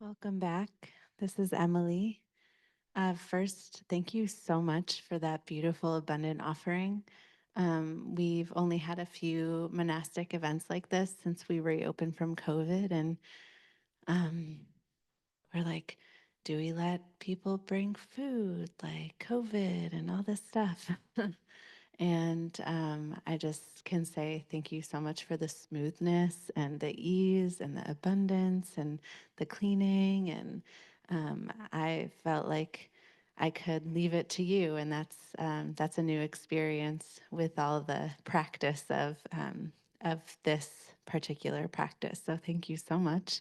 Welcome back. This is Emily. First, thank you so much for that beautiful, abundant offering. We've only had a few monastic events like this since we reopened from COVID, and um, we're like, do we let people bring food like COVID and all this stuff? And I just can say thank you so much for the smoothness and the ease and the abundance and the cleaning. And I felt like I could leave it to you, and that's a new experience with all the practice of this particular practice. So thank you so much.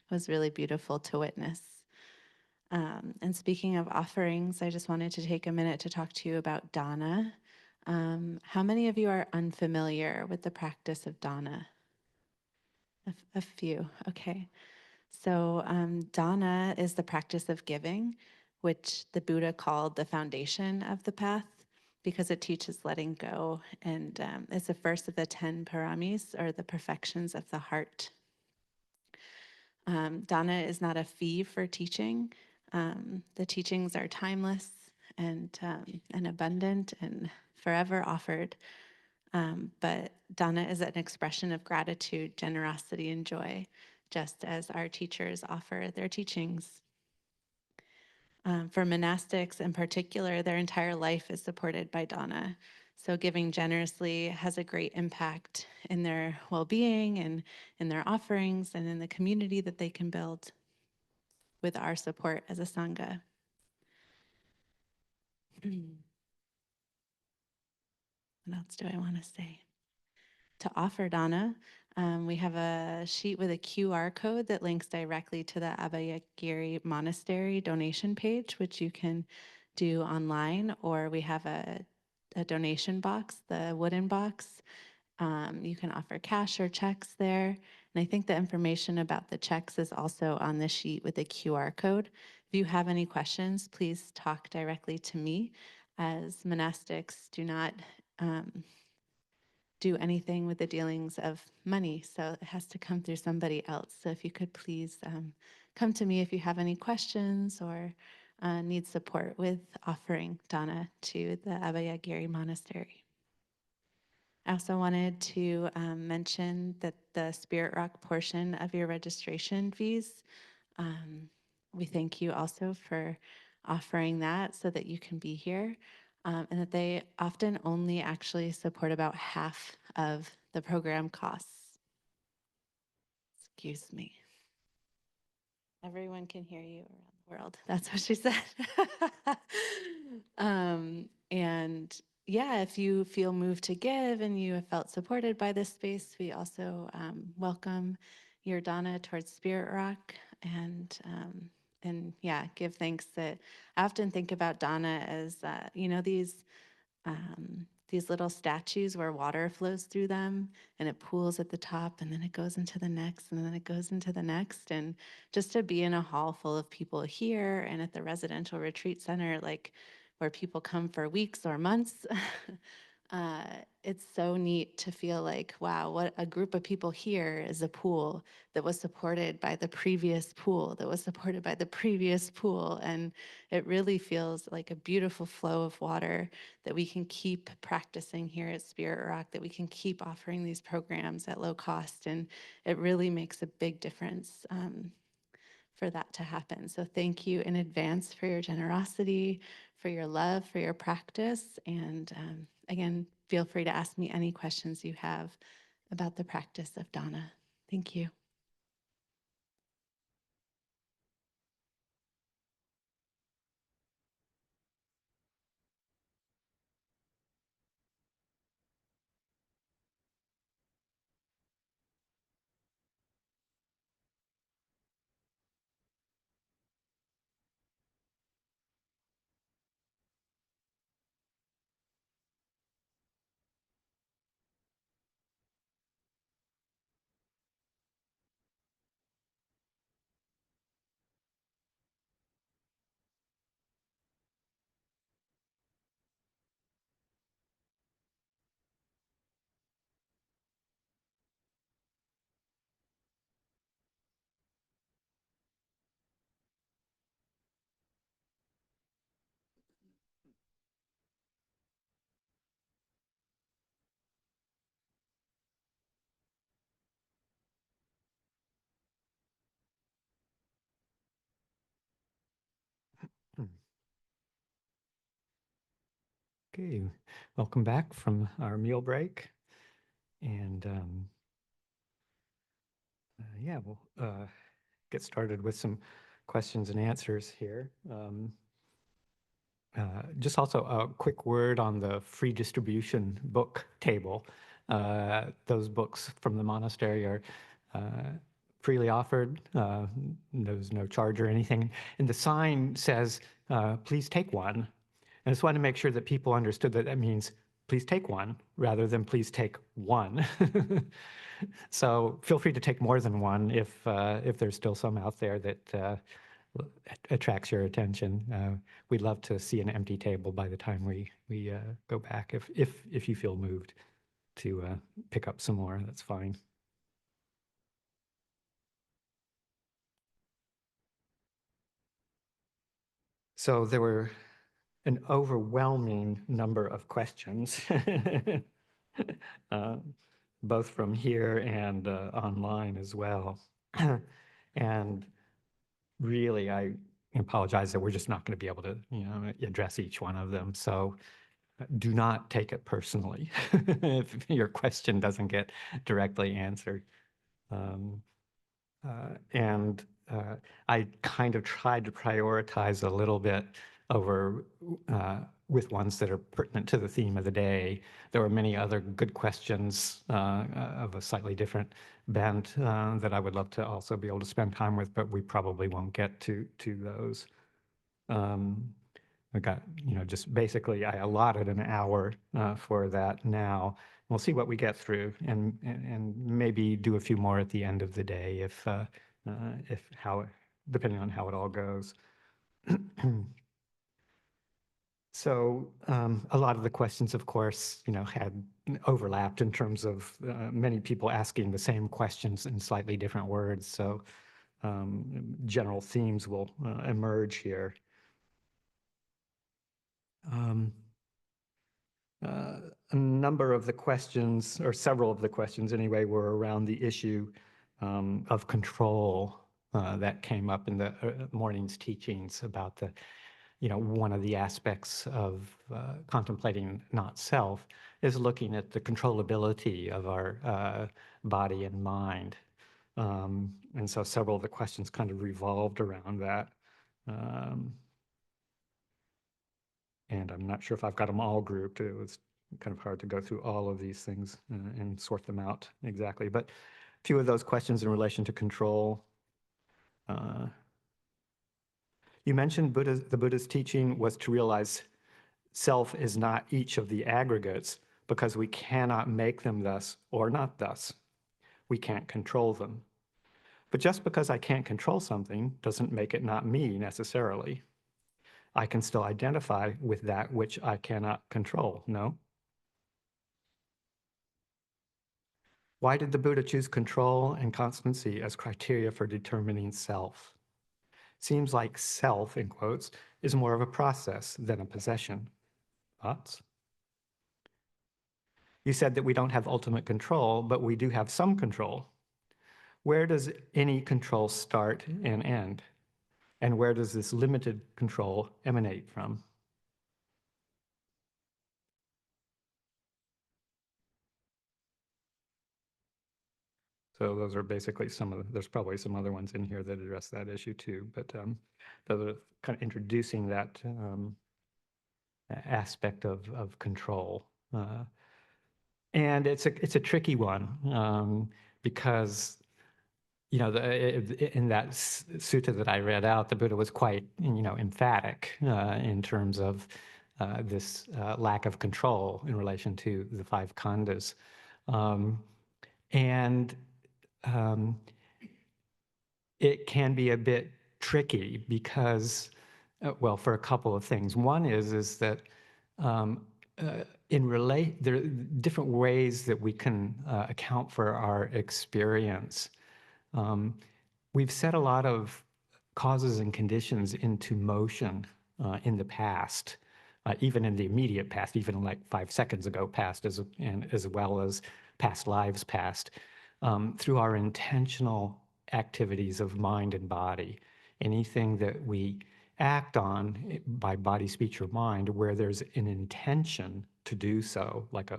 It was really beautiful to witness. And speaking of offerings, I just wanted to take a minute to talk to you about dana. How many of you are unfamiliar with the practice of dana? A few, okay. So, dana is the practice of giving, which the Buddha called the foundation of the path because it teaches letting go. And it's the first of the 10 paramis, or the perfections of the heart. Dana is not a fee for teaching. The teachings are timeless and abundant and forever offered. But dana is an expression of gratitude, generosity, and joy, just as our teachers offer their teachings. For monastics in particular, their entire life is supported by dana. So giving generously has a great impact in their well-being and in their offerings and in the community that they can build with our support as a sangha. What else do I want to say? To offer dana, we have a sheet with a QR code that links directly to the Abhayagiri Monastery donation page, which you can do online, or we have a donation box, the wooden box. You can offer cash or checks there. And I think the information about the checks is also on the sheet with the QR code. If you have any questions, please talk directly to me, as monastics do not do anything with the dealings of money, so it has to come through somebody else. So if you could please come to me if you have any questions or need support with offering dana to the Abhayagiri Monastery. I also wanted to mention that the Spirit Rock portion of your registration fees, we thank you also for offering that so that you can be here, and that they often only actually support about half of the program costs. Excuse me. Everyone can hear you around the world. That's what she said. And yeah, if you feel moved to give and you have felt supported by this space, we also welcome your dana towards Spirit Rock, and yeah, give thanks. That I often think about dana as these little statues where water flows through them, and it pools at the top, and then it goes into the next, and then it goes into the next. And just to be in a hall full of people here and at the residential retreat center, like where people come for weeks or months, uh, it's so neat to feel like, wow, what a group of people here is a pool that was supported by the previous pool, that was supported by the previous pool. And it really feels like a beautiful flow of water that we can keep practicing here at Spirit Rock, that we can keep offering these programs at low cost. And it really makes a big difference for that to happen. So thank you in advance for your generosity, for your love, for your practice. And again, feel free to ask me any questions you have about the practice of dana. Thank you. Okay, welcome back from our meal break. And yeah, we'll get started with some questions and answers here. Just also a quick word on the free distribution book table. Those books from the monastery are freely offered. There's no charge or anything. And the sign says, please take one. I just wanted to make sure that people understood that that means please take one rather than please take one. So feel free to take more than one if there's still some out there that attracts your attention. We'd love to see an empty table by the time we go back. If you feel moved to pick up some more, that's fine. So there were an overwhelming number of questions, uh, both from here and online as well. And really, I apologize that we're just not going to be able to, address each one of them. So do not take it personally if your question doesn't get directly answered. Um, and I kind of tried to prioritize a little bit over with ones that are pertinent to the theme of the day. There were many other good questions of a slightly different bent that I would love to also be able to spend time with, but we probably won't get to those. I got, just basically I allotted an hour for that now. We'll see what we get through and maybe do a few more at the end of the day if how, depending on how it all goes. So a lot of the questions, of course, had overlapped in terms of many people asking the same questions in slightly different words. So general themes will emerge here. Um, a number of the questions, or several of the questions anyway, were around the issue of control that came up in the morning's teachings about the, one of the aspects of contemplating not self is looking at the controllability of our body and mind. And so several of the questions kind of revolved around that. And I'm not sure if I've got them all grouped. It was kind of hard to go through all of these things and sort them out exactly. But a few of those questions in relation to control. You mentioned the Buddha's teaching was to realize self is not each of the aggregates because we cannot make them thus or not thus. We can't control them. But just because I can't control something doesn't make it not me necessarily. I can still identify with that which I cannot control, no? Why did the Buddha choose control and constancy as criteria for determining self? Seems like self, in quotes, is more of a process than a possession. Thoughts? You said that we don't have ultimate control, but we do have some control. Where does any control start and end? And where does this limited control emanate from? So those are basically there's probably some other ones in here that address that issue too, but those are kind of introducing that aspect of control. And it's a tricky one because, in that sutta that I read out, the Buddha was quite, emphatic in terms of this lack of control in relation to the five khandhas. And it can be a bit tricky because, well, for a couple of things. One is that there are different ways that we can account for our experience. We've set a lot of causes and conditions into motion in the past, even in the immediate past, even like 5 seconds ago past, as well as past lives past, through our intentional activities of mind and body. Anything that we act on by body, speech, or mind where there's an intention to do so, like uh,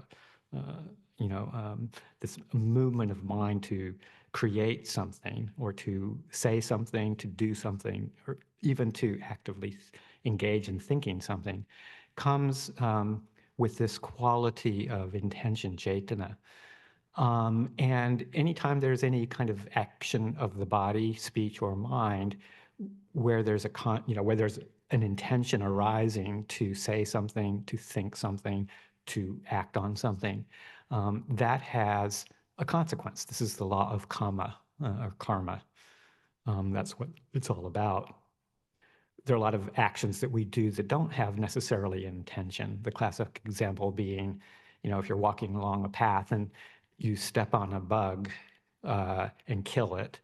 you know, this movement of mind to create something or to say something, to do something, or even to actively engage in thinking something, comes with this quality of intention, cetana. And anytime there's any kind of action of the body, speech, or mind, where there's where there's an intention arising to say something, to think something, to act on something, that has a consequence. This is the law of karma or karma. That's what it's all about. There are a lot of actions that we do that don't have necessarily intention. The classic example being, if you're walking along a path and you step on a bug and kill it,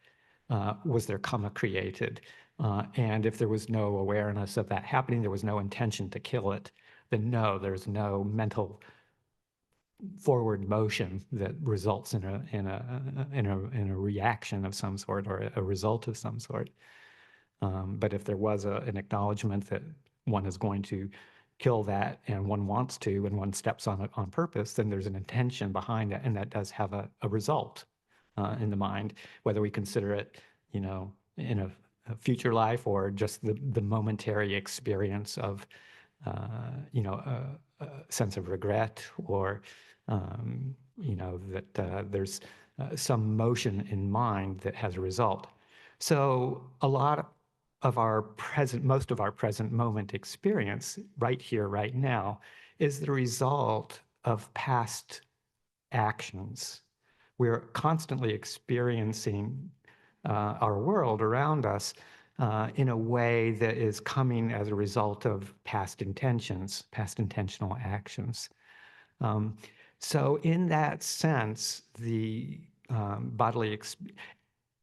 was there karma created? And if there was no awareness of that happening, there was no intention to kill it, then no, there's no mental forward motion that results in a reaction of some sort or a result of some sort. But if there was an acknowledgement that one is going to kill that and one wants to and one steps on it on purpose, then there's an intention behind it, and that does have a result in the mind, whether we consider it, in a future life or just the momentary experience of, a sense of regret or, that there's some motion in mind that has a result. So a lot of most of our present moment experience right here, right now, is the result of past actions. We're constantly experiencing our world around us in a way that is coming as a result of past intentions, past intentional actions. Um, so in that sense, the bodily experience,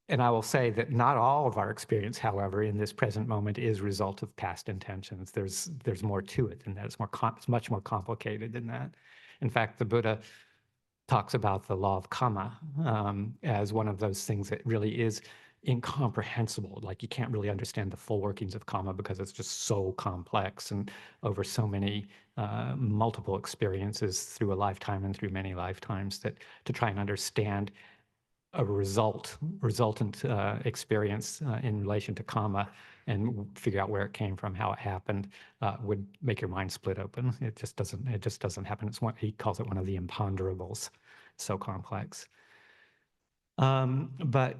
and I will say that not all of our experience, however, in this present moment is a result of past intentions. There's more to it than that. It's much more complicated than that. In fact, the Buddha talks about the law of karma as one of those things that really is incomprehensible. Like you can't really understand the full workings of karma because it's just so complex and over so many multiple experiences through a lifetime and through many lifetimes that to try and understand a resultant experience in relation to karma and figure out where it came from, how it happened, would make your mind split open. It just doesn't happen. He calls it one of the imponderables. So complex. But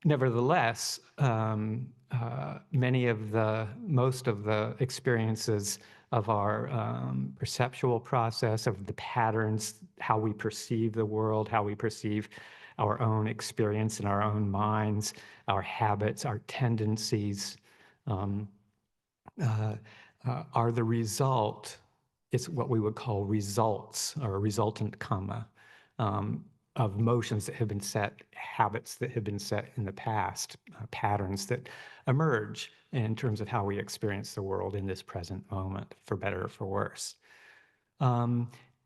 nevertheless, most of the experiences of our perceptual process, of the patterns, how we perceive the world, how we perceive our own experience in our own minds, our habits, our tendencies, um, uh, are the result. It's what we would call results or resultant karma of motions that have been set, habits that have been set in the past, patterns that emerge in terms of how we experience the world in this present moment, for better or for worse.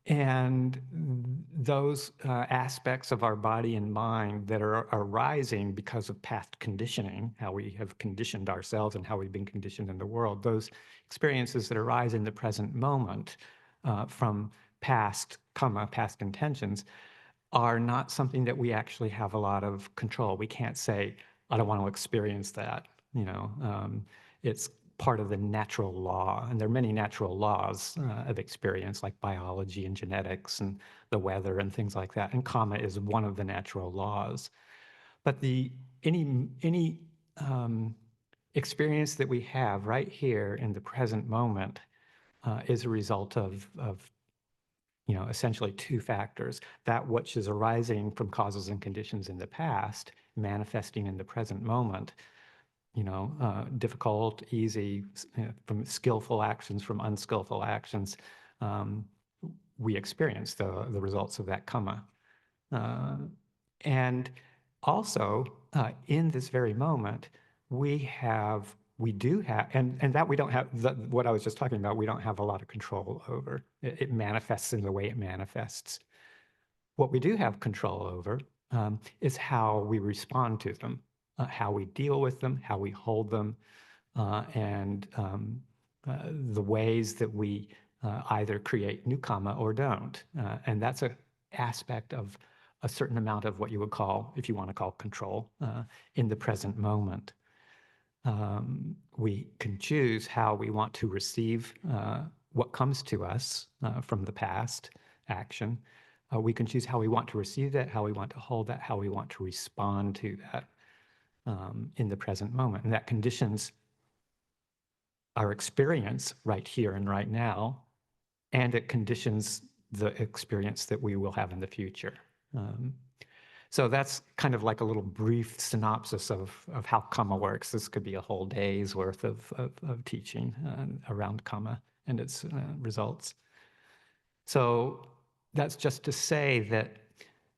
And those aspects of our body and mind that are arising because of past conditioning, how we have conditioned ourselves and how we've been conditioned in the world, those experiences that arise in the present moment from past karma, past intentions, are not something that we actually have a lot of control. We can't say, I don't want to experience that. It's part of the natural law. And there are many natural laws of experience, like biology and genetics and the weather and things like that. And karma is one of the natural laws. But any experience that we have right here in the present moment is a result of essentially two factors: that which is arising from causes and conditions in the past, manifesting in the present moment, difficult, easy, from skillful actions, from unskillful actions, um, we experience the results of that karma. Uh, and also, in this very moment, we do have, and that we don't have, what I was just talking about, we don't have a lot of control over. It manifests in the way it manifests. What we do have control over is how we respond to them, how we deal with them, how we hold them, and the ways that we either create new karma or don't. And that's an aspect of a certain amount of what you would call, if you want to call control, in the present moment. We can choose how we want to receive what comes to us from the past action. We can choose how we want to receive that, how we want to hold that, how we want to respond to that in the present moment. And that conditions our experience right here and right now, and it conditions the experience that we will have in the future. Um, so that's kind of like a little brief synopsis of how karma works. This could be a whole day's worth of teaching around karma and its results. So that's just to say that,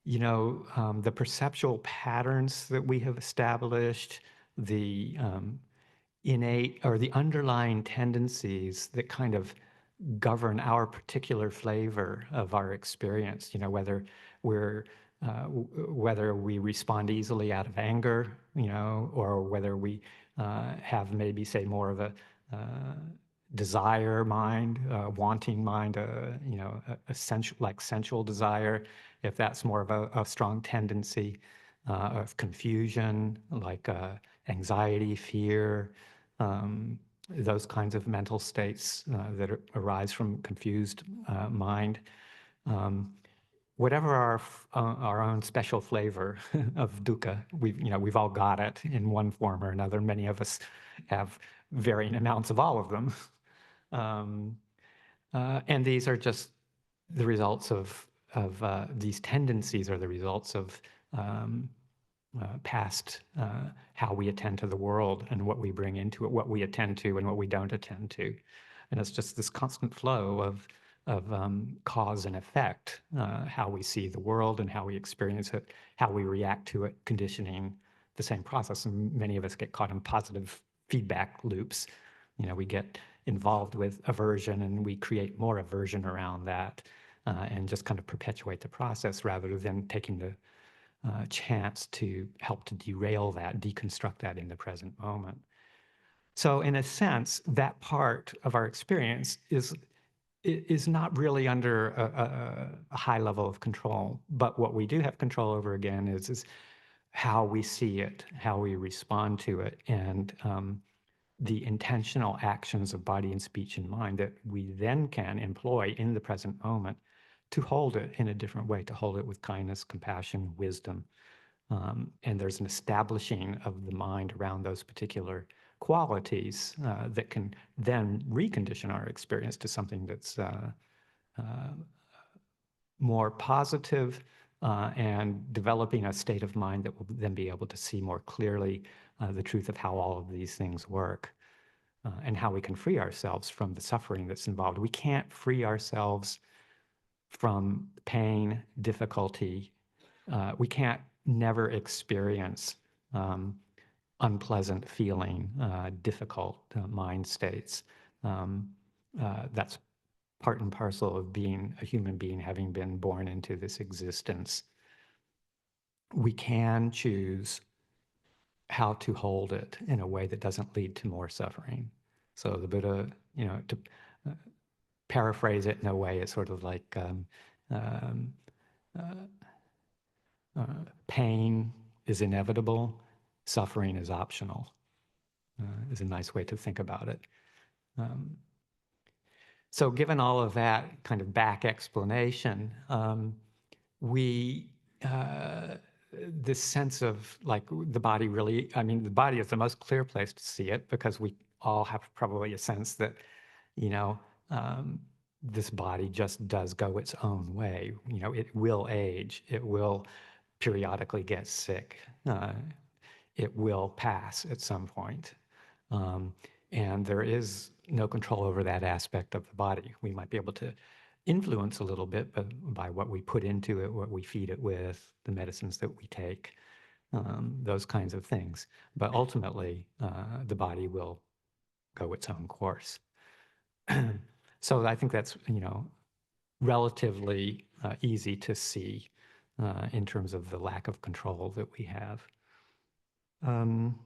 the perceptual patterns that we have established, the innate or the underlying tendencies that kind of govern our particular flavor of our experience, we're whether we respond easily out of anger, or whether we have maybe say more of a desire mind, wanting mind, sensual desire, if that's more of a strong tendency of confusion, like anxiety, fear, those kinds of mental states that arise from confused mind. Whatever our own special flavor of dukkha, we've all got it in one form or another. Many of us have varying amounts of all of them. And these are just the results of these tendencies are the results of past how we attend to the world and what we bring into it, what we attend to and what we don't attend to. And it's just this constant flow of cause and effect, how we see the world and how we experience it, how we react to it, conditioning the same process. And many of us get caught in positive feedback loops. We get involved with aversion and we create more aversion around that and just kind of perpetuate the process rather than taking the chance to help to derail that, deconstruct that in the present moment. So in a sense, that part of our experience is not really under a high level of control. But what we do have control over, again, is how we see it, how we respond to it, and the intentional actions of body and speech and mind that we then can employ in the present moment to hold it in a different way, to hold it with kindness, compassion, wisdom. And there's an establishing of the mind around those particular qualities that can then recondition our experience to something that's more positive and developing a state of mind that will then be able to see more clearly the truth of how all of these things work and how we can free ourselves from the suffering that's involved. We can't free ourselves from pain, difficulty. We can't never experience unpleasant feeling, difficult mind states. That's part and parcel of being a human being, having been born into this existence. We can choose how to hold it in a way that doesn't lead to more suffering. So the Buddha, to paraphrase it in a way, it's sort of like um, pain is inevitable, suffering is optional, is a nice way to think about it. Um, so given all of that kind of back explanation, we, this sense of like the body really, the body is the most clear place to see it because we all have probably a sense that, this body just does go its own way. It will age, it will periodically get sick, it will pass at some point. And there is no control over that aspect of the body. We might be able to influence a little bit by what we put into it, what we feed it with, the medicines that we take, those kinds of things. But ultimately, the body will go its own course. So I think that's, relatively easy to see in terms of the lack of control that we have. Um,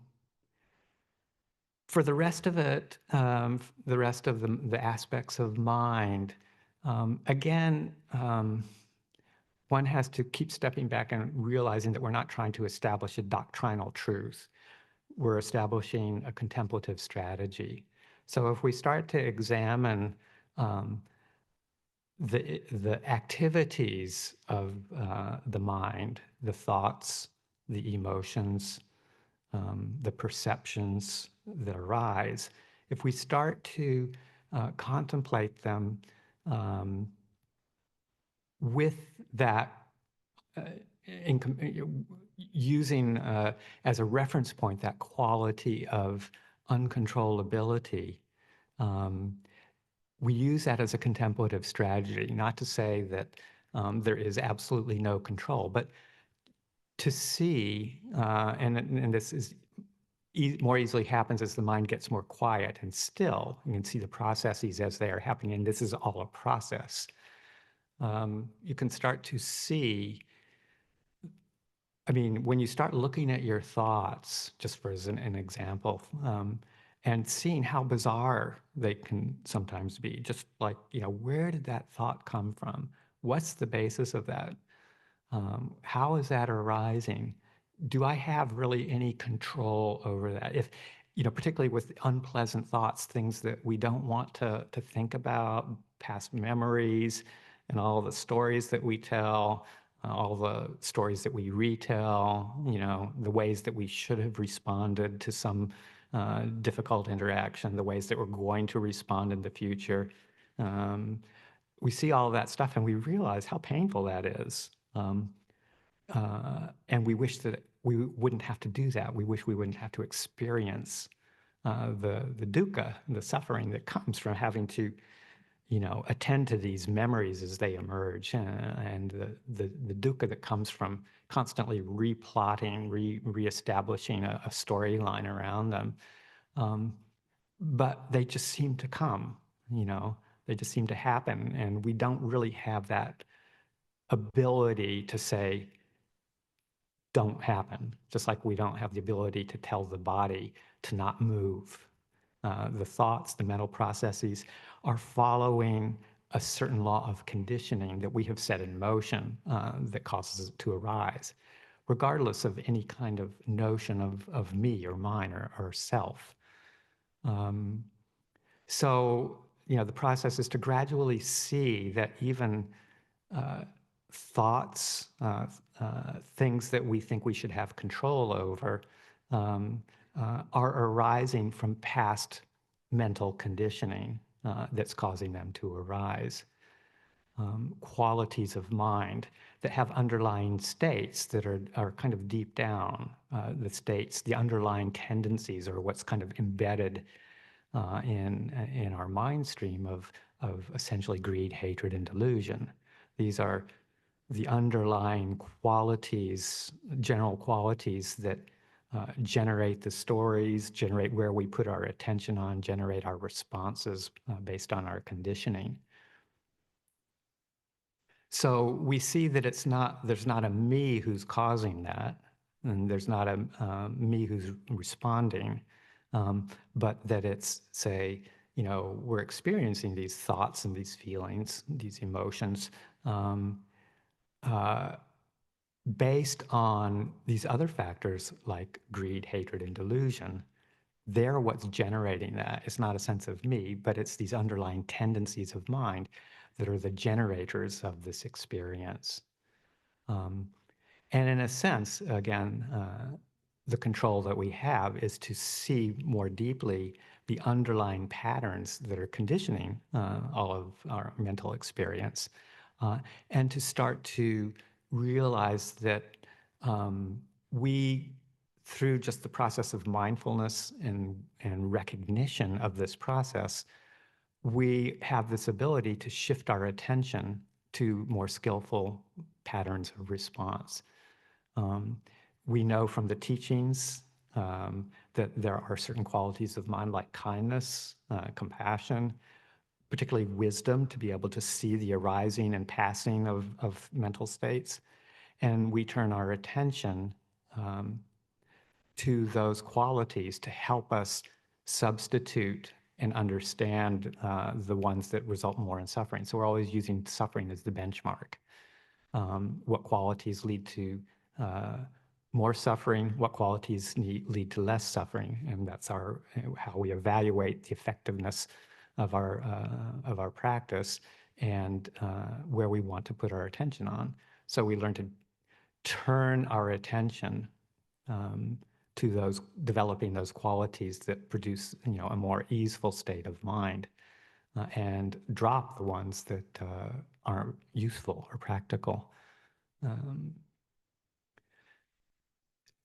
For the rest of it, the rest of the aspects of mind, again, one has to keep stepping back and realizing that we're not trying to establish a doctrinal truth. We're establishing a contemplative strategy. So if we start to examine um, the activities of the mind, the thoughts, the emotions, the perceptions that arise, if we start to contemplate them um, with that, uh, using as a reference point that quality of uncontrollability, um, we use that as a contemplative strategy, not to say that there is absolutely no control, but to see, and this is more easily happens as the mind gets more quiet and still. You can see the processes as they are happening, and this is all a process. You can start to see, I mean, when you start looking at your thoughts, just for as an example, and seeing how bizarre they can sometimes be, just like, where did that thought come from? What's the basis of that? How is that arising? Do I have really any control over that? If, particularly with unpleasant thoughts, things that we don't want to think about, past memories, and all the stories that we tell, all the stories that we retell, the ways that we should have responded to some difficult interaction, the ways that we're going to respond in the future. Um, we see all of that stuff and we realize how painful that is. And we wish that we wouldn't have to do that. We wish we wouldn't have to experience the dukkha, the suffering that comes from having to, attend to these memories as they emerge, and the dukkha that comes from constantly replotting, reestablishing a storyline around them. But they just seem to come, they just seem to happen, and we don't really have that ability to say, don't happen, just like we don't have the ability to tell the body to not move. The thoughts, the mental processes are following a certain law of conditioning that we have set in motion that causes it to arise, regardless of any kind of notion of me or mine or self. Um, so, the process is to gradually see that even uh, thoughts, things that we think we should have control over, um, are arising from past mental conditioning that's causing them to arise. Qualities of mind that have underlying states that are kind of deep down, the states, the underlying tendencies, or what's kind of embedded in our mind stream of essentially greed, hatred, and delusion. These are the underlying qualities, general qualities that generate the stories, generate where we put our attention on, generate our responses based on our conditioning. So we see that there's not a me who's causing that, and there's not a me who's responding, but that it's, say, we're experiencing these thoughts and these feelings, these emotions, um, uh, based on these other factors like greed, hatred, and delusion. They're what's generating that. It's not a sense of me, but it's these underlying tendencies of mind that are the generators of this experience. Um, and in a sense, again, the control that we have is to see more deeply the underlying patterns that are conditioning all of our mental experience, and to start to realize that we, through just the process of mindfulness and recognition of this process, we have this ability to shift our attention to more skillful patterns of response. Um, we know from the teachings that there are certain qualities of mind like kindness, compassion, particularly wisdom, to be able to see the arising and passing of mental states. And we turn our attention to those qualities to help us substitute and understand the ones that result more in suffering. So we're always using suffering as the benchmark. What qualities lead to more suffering? What qualities lead to less suffering? And that's how we evaluate the effectiveness of our practice and where we want to put our attention on. So we learn to turn our attention to those, developing those qualities that produce, a more easeful state of mind, and drop the ones that aren't useful or practical. Um,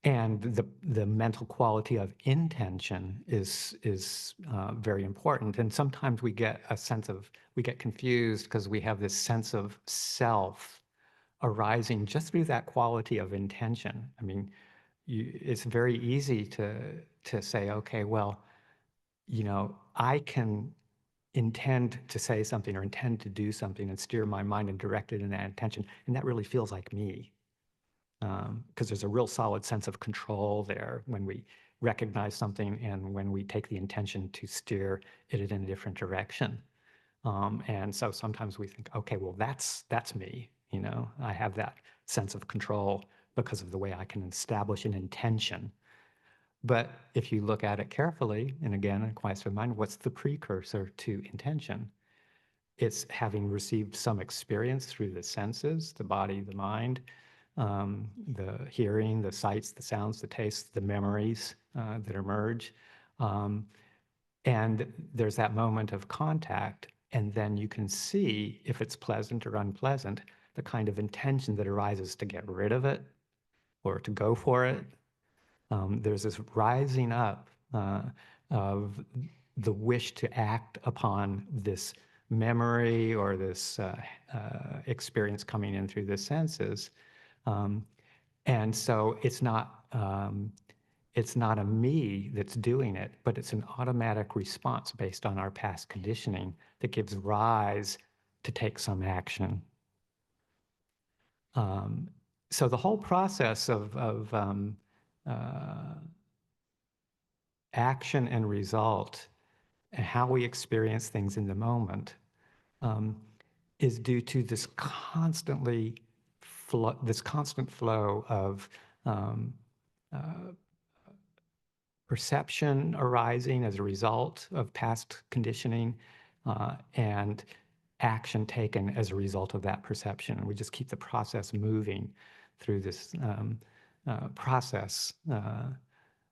and the mental quality of intention is very important. And sometimes we get confused because we have this sense of self arising just through that quality of intention. I mean, it's very easy to say, okay, well, I can intend to say something or intend to do something and steer my mind and direct it in that intention, and that really feels like me. Because there's a real solid sense of control there when we recognize something and when we take the intention to steer it in a different direction. And so sometimes we think, okay, well, that's me. I have that sense of control because of the way I can establish an intention. But if you look at it carefully, and again, in quiet of mind, what's the precursor to intention? It's having received some experience through the senses, the body, the mind, the hearing, the sights, the sounds, the tastes, the memories that emerge. And there's that moment of contact, and then you can see if it's pleasant or unpleasant, the kind of intention that arises to get rid of it or to go for it. There's this rising up of the wish to act upon this memory or this experience coming in through the senses. And so it's not a me that's doing it, but it's an automatic response based on our past conditioning that gives rise to take some action. So the whole process of action and result and how we experience things in the moment um, is due to this constant flow of um, perception arising as a result of past conditioning and action taken as a result of that perception. And we just keep the process moving through this process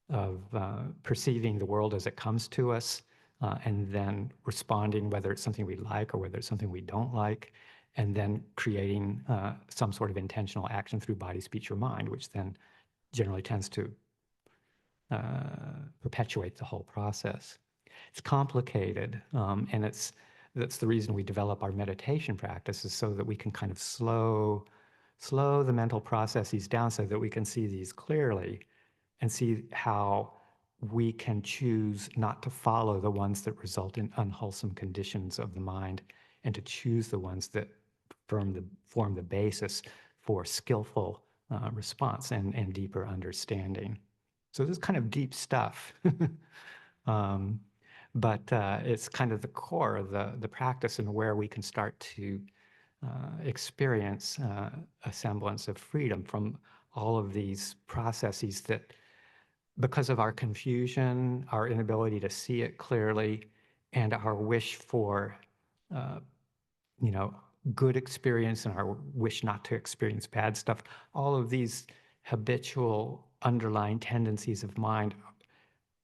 of perceiving the world as it comes to us, and then responding, whether it's something we like or whether it's something we don't like, and then creating some sort of intentional action through body, speech, or mind, which then generally tends to perpetuate the whole process. It's complicated, and that's the reason we develop our meditation practices, so that we can kind of slow the mental processes down so that we can see these clearly and see how we can choose not to follow the ones that result in unwholesome conditions of the mind, and to choose the ones that form the basis for skillful response and deeper understanding. So this is kind of deep stuff. um, but it's kind of the core of the practice, and where we can start to experience a semblance of freedom from all of these processes that, because of our confusion, our inability to see it clearly, and our wish for, uh, you know, good experience and our wish not to experience bad stuff, all of these habitual underlying tendencies of mind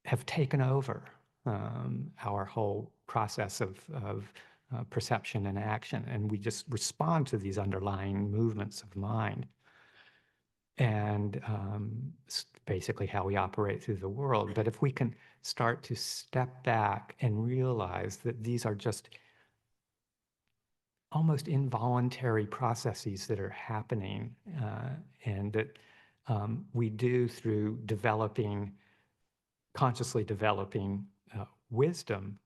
have taken over our whole process of perception and action. And we just respond to these underlying movements of mind. And it's basically how we operate through the world. But if we can start to step back and realize that these are just almost involuntary processes that are happening, and that we do through consciously developing wisdom,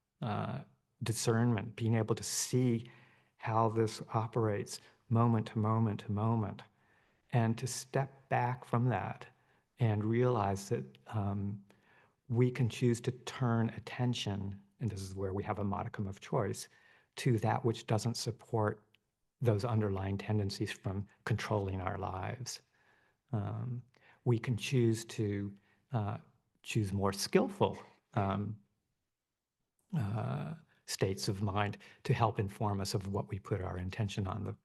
discernment, being able to see how this operates moment to moment to moment, and to step back from that and realize that we can choose to turn attention, and this is where we have a modicum of choice, to that which doesn't support those underlying tendencies from controlling our lives. Um, we can choose to choose more skillful um, uh, states of mind to help inform us of what we put our intention on,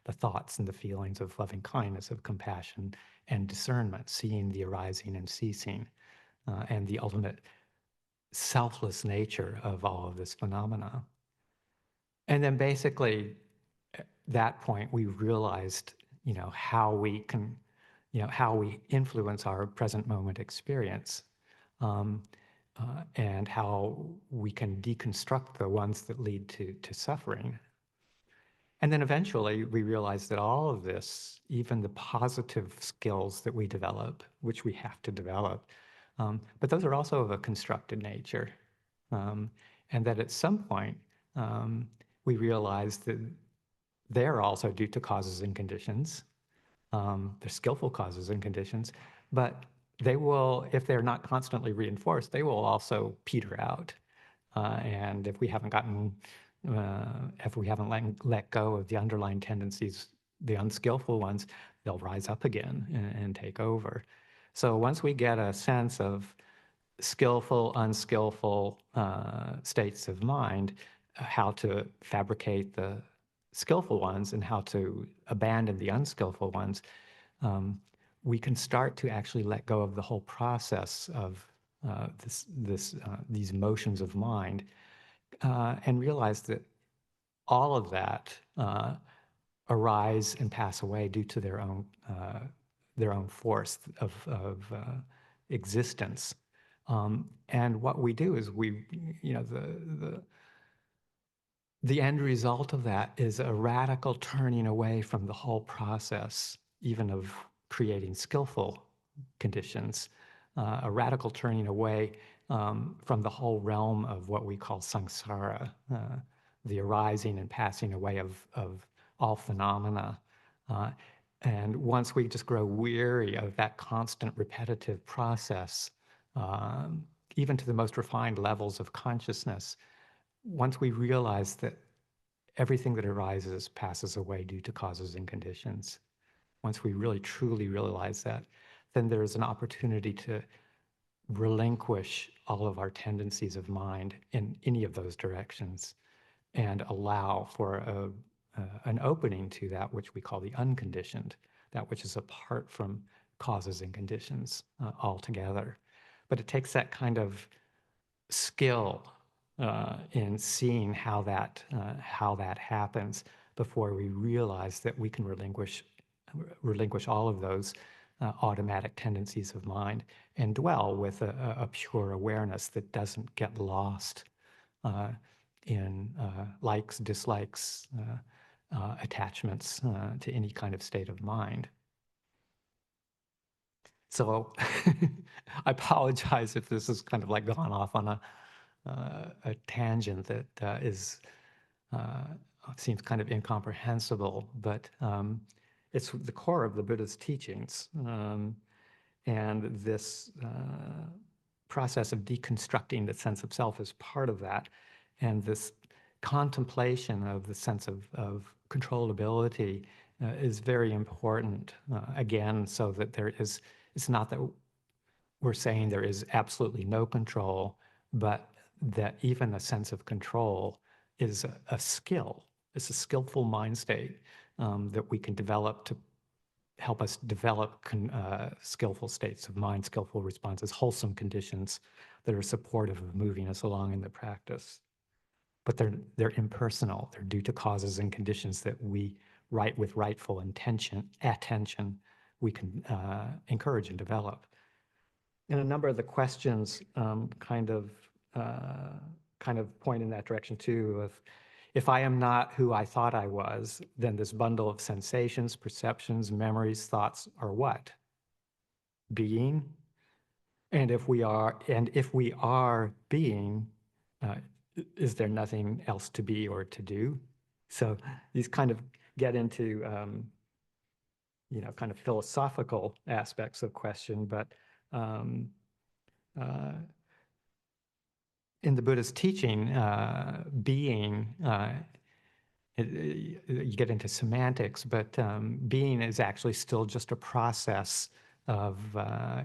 the thoughts and the feelings of loving kindness, of compassion and discernment, seeing the arising and ceasing, and the ultimate selfless nature of all of this phenomena. And then basically at that point, we realized, how we can, how we influence our present moment experience, um, and how we can deconstruct the ones that lead to suffering. And then eventually we realized that all of this, even the positive skills that we develop, which we have to develop, but those are also of a constructed nature. Um, and that at some point, we realized that they're also due to causes and conditions. They're skillful causes and conditions, but they will, if they're not constantly reinforced, they will also peter out. And if we haven't let go of the underlying tendencies, the unskillful ones, they'll rise up again and take over. So once we get a sense of skillful, unskillful states of mind, how to fabricate the skillful ones and how to abandon the unskillful ones, we can start to actually let go of the whole process of these motions of mind, and realize that all of that arise and pass away due to their own force of existence. And what we do is the end result of that is a radical turning away from the whole process, even of creating skillful conditions, a radical turning away from the whole realm of what we call samsara, the arising and passing away of all phenomena. Uh, and once we just grow weary of that constant repetitive process, um, even to the most refined levels of consciousness, once we realize that everything that arises passes away due to causes and conditions, once we really truly realize that, then there's an opportunity to relinquish all of our tendencies of mind in any of those directions and allow for an opening to that which we call the unconditioned, that which is apart from causes and conditions altogether. But it takes that kind of skill in seeing how that happens before we realize that we can relinquish all of those automatic tendencies of mind and dwell with a pure awareness that doesn't get lost in likes, dislikes, attachments to any kind of state of mind. So I apologize if this has kind of like gone off on a tangent that seems kind of incomprehensible, but it's the core of the Buddha's teachings. And this process of deconstructing the sense of self is part of that. And this contemplation of the sense of controllability is very important, again, so that it's not that we're saying there is absolutely no control, but that even a sense of control is a skill. It's a skillful mind state that we can develop to help us develop skillful states of mind, skillful responses, wholesome conditions that are supportive of moving us along in the practice. But they're impersonal. They're due to causes and conditions that we, with rightful attention, we can encourage and develop. And a number of the questions kind of point in that direction too. If I am not who I thought I was, then this bundle of sensations, perceptions, memories, thoughts are what? Being. And if we are being, uh, is there nothing else to be or to do? So these kind of get into kind of philosophical aspects of question, but in the Buddha's teaching, being, you get into semantics, but being is actually still just a process of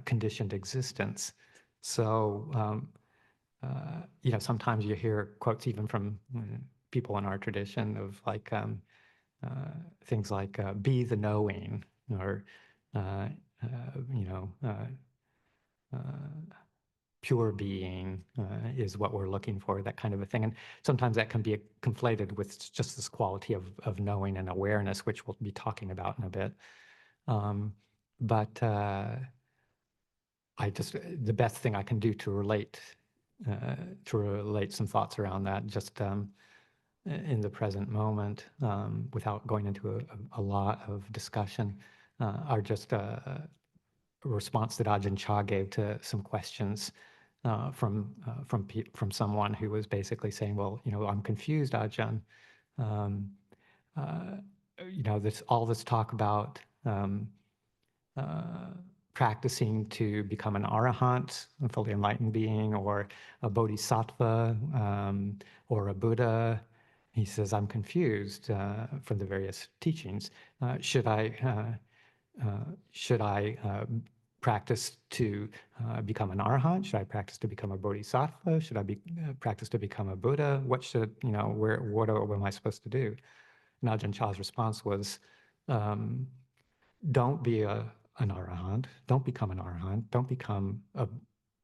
conditioned existence. So, sometimes you hear quotes even from people in our tradition of like things like "be the knowing," or uh, you know, pure being is what we're looking for, that kind of a thing. And sometimes that can be conflated with just this quality of knowing and awareness, which we'll be talking about in a bit. But the best thing I can do to relate some thoughts around that, just in the present moment, without going into a lot of discussion, are just a response that Ajahn Chah gave to some questions from someone who was basically saying, "Well, I'm confused, Ajahn. Um, uh, all this talk about uh, practicing to become an arahant, a fully enlightened being, or a bodhisattva, or a Buddha." He says, "I'm confused from the various teachings. Should I practice to become an arahant? Should I practice to become a bodhisattva? Should I practice to become a Buddha? What am I supposed to do?" And Ajahn Chah's response was, don't be an arahant. Don't become an arahant. Don't become a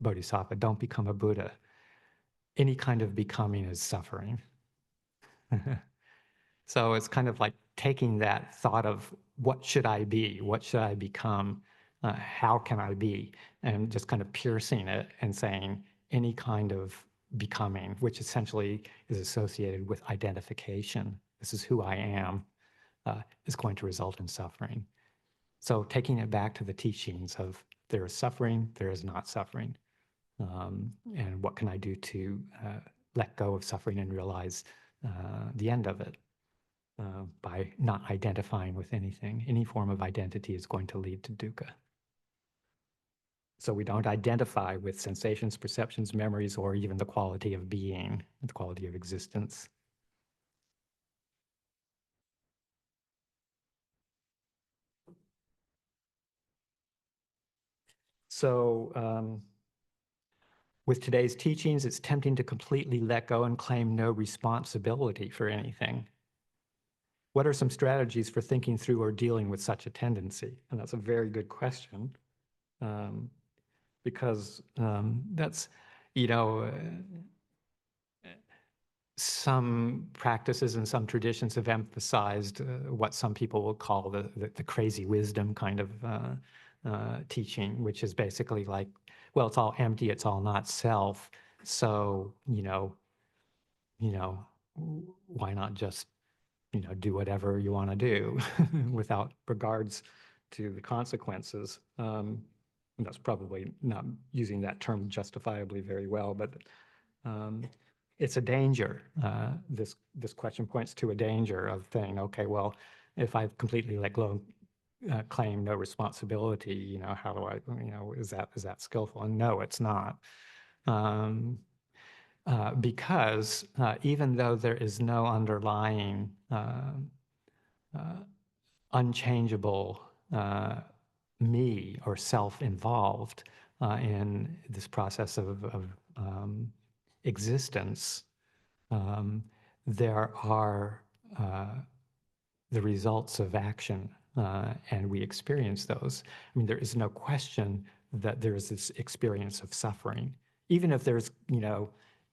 bodhisattva. Don't become a Buddha. Any kind of becoming is suffering. So it's kind of like taking that thought of what should I be? What should I become? How can I be? And just kind of piercing it and saying any kind of becoming, which essentially is associated with identification. This is who I am, is going to result in suffering. So taking it back to the teachings of there is suffering, there is not suffering. And what can I do to let go of suffering and realize the end of it? By not identifying with anything. Any form of identity is going to lead to dukkha. So we don't identify with sensations, perceptions, memories, or even the quality of being, the quality of existence. So with today's teachings, it's tempting to completely let go and claim no responsibility for anything. What are some strategies for thinking through or dealing with such a tendency? And that's a very good question, because that's, you know, some practices and some traditions have emphasized what some people will call the crazy wisdom kind of teaching, which is basically like, well, it's all empty, it's all not self. So, why not just do whatever you want to do without regards to the consequences. And that's probably not using that term justifiably very well, but it's a danger. This question points to a danger of saying, okay, well, if I've completely let go, claim no responsibility, how do I, is that skillful? And no, it's not. Because even though there is no underlying unchangeable me or self involved in this process of existence, there are the results of action, and we experience those. I mean, there is no question that there is this experience of suffering, even if there's,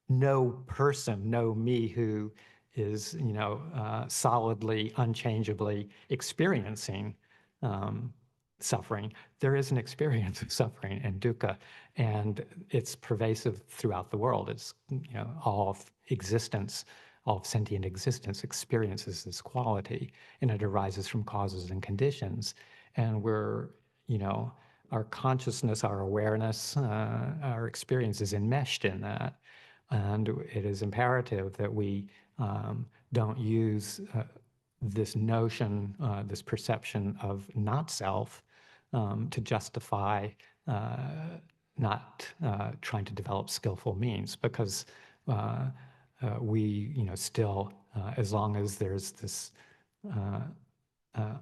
no person, no me who is, solidly, unchangeably experiencing suffering. There is an experience of suffering and dukkha, and it's pervasive throughout the world. It's, all of existence, all of sentient existence experiences this quality, and it arises from causes and conditions. And we're, our consciousness, our awareness, our experience is enmeshed in that. And it is imperative that we don't use this notion, this perception of not self to justify not trying to develop skillful means, because we, still, as long as there's this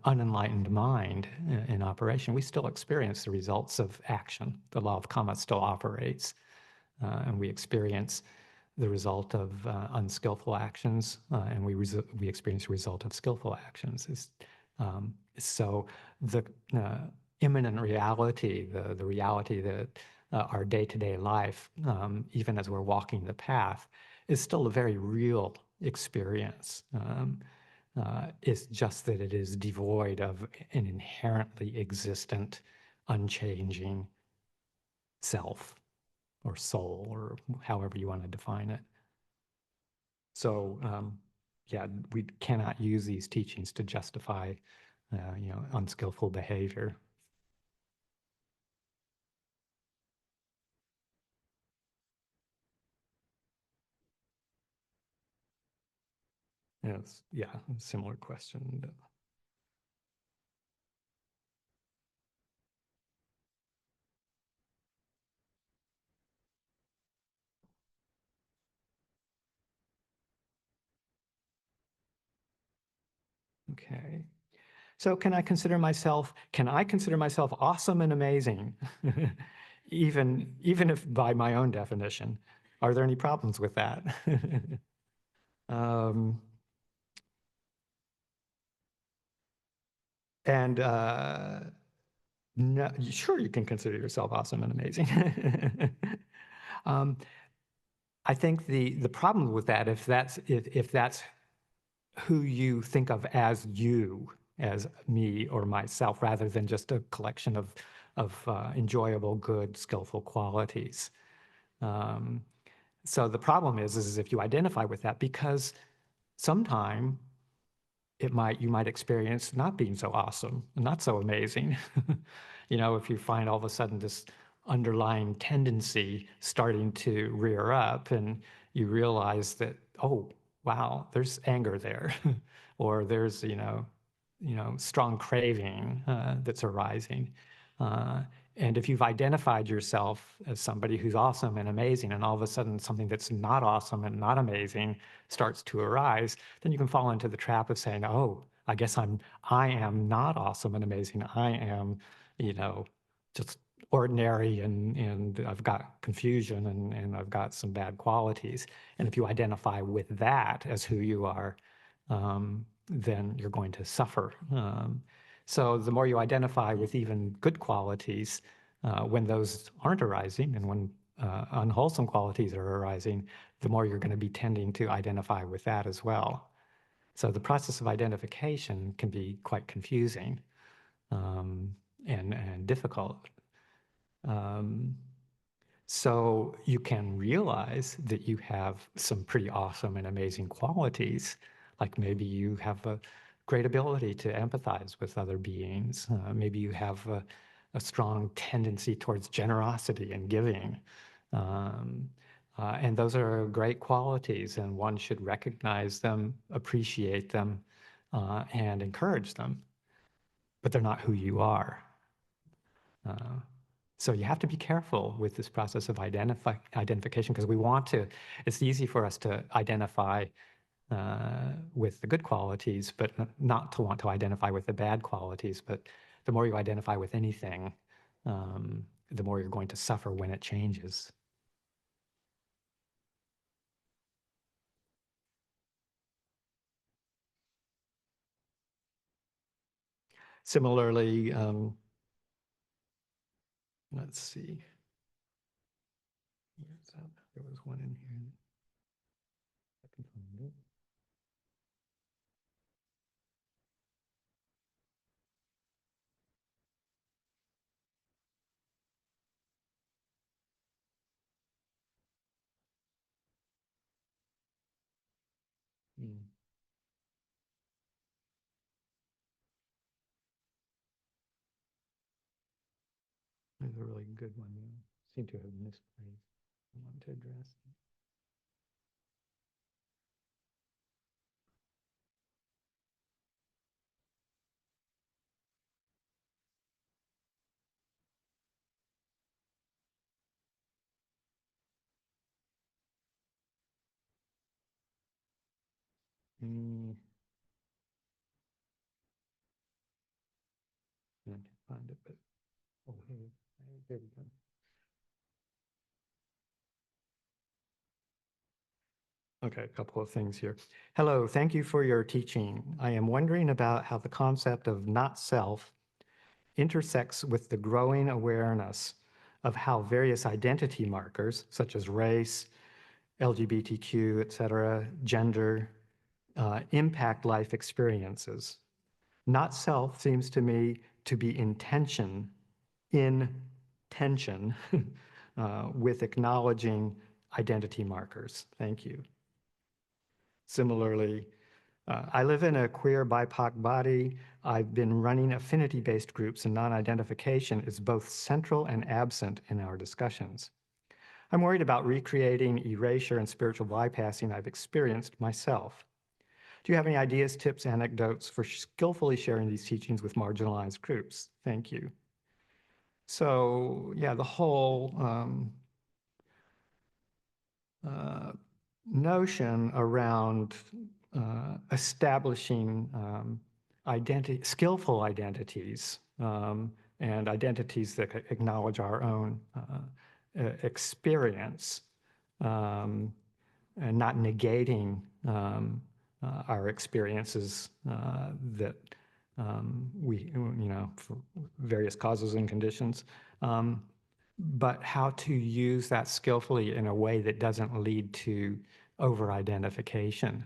unenlightened mind in operation, we still experience the results of action. The law of karma still operates, and we experience the result of unskillful actions, and we experience the result of skillful actions. So the imminent reality, the reality that our day-to-day life, even as we're walking the path, is still a very real experience. It's just that it is devoid of an inherently existent, unchanging self or soul, or however you want to define it. So, yeah, we cannot use these teachings to justify, unskillful behavior. Yes, yeah, similar question. Okay. So can I consider myself awesome and amazing? Even if by my own definition, are there any problems with that? um, and no, sure, you can consider yourself awesome and amazing. um, I think the problem with that, if that's who you think of as you, as me or myself, rather than just a collection of enjoyable, good, skillful qualities. Um, so the problem is if you identify with that, because sometime you might experience not being so awesome, not so amazing. If you find all of a sudden this underlying tendency starting to rear up, and you realize that, oh, wow, there's anger there, or there's, strong craving that's arising. Uh, and if you've identified yourself as somebody who's awesome and amazing, and all of a sudden something that's not awesome and not amazing starts to arise, then you can fall into the trap of saying, "Oh, I guess I am not awesome and amazing. I am, just ordinary, and I've got confusion, and I've got some bad qualities." And if you identify with that as who you are, then you're going to suffer. So the more you identify with even good qualities, when those aren't arising, and when unwholesome qualities are arising, the more you're going to be tending to identify with that as well. So the process of identification can be quite confusing, and difficult. Um, so you can realize that you have some pretty awesome and amazing qualities, like maybe you have a great ability to empathize with other beings. Maybe you have a strong tendency towards generosity and giving. Um, and those are great qualities, and one should recognize them, appreciate them, and encourage them. But they're not who you are. Uh, so you have to be careful with this process of identification, because it's easy for us to identify with the good qualities, but not to want to identify with the bad qualities. But the more you identify with anything, the more you're going to suffer when it changes. Similarly, let's see. There was one in here. I can find it. Hmm. There's a really good one. Seem to have misplaced. I want to address it. Mm, I can't find it, but oh, there we go. Okay, a couple of things here. Hello, thank you for your teaching. I am wondering about how the concept of not self intersects with the growing awareness of how various identity markers, such as race, LGBTQ, etc., gender, impact life experiences. Not self seems to me to be in tension with acknowledging identity markers. Thank you. Similarly, I live in a queer BIPOC body. I've been running affinity-based groups, and non-identification is both central and absent in our discussions. I'm worried about recreating erasure and spiritual bypassing I've experienced myself. Do you have any ideas, tips, anecdotes for skillfully sharing these teachings with marginalized groups? Thank you. So, yeah, the whole notion around establishing skillful identities and identities that acknowledge our own experience and not negating our experiences that we, for various causes and conditions. But how to use that skillfully in a way that doesn't lead to over-identification.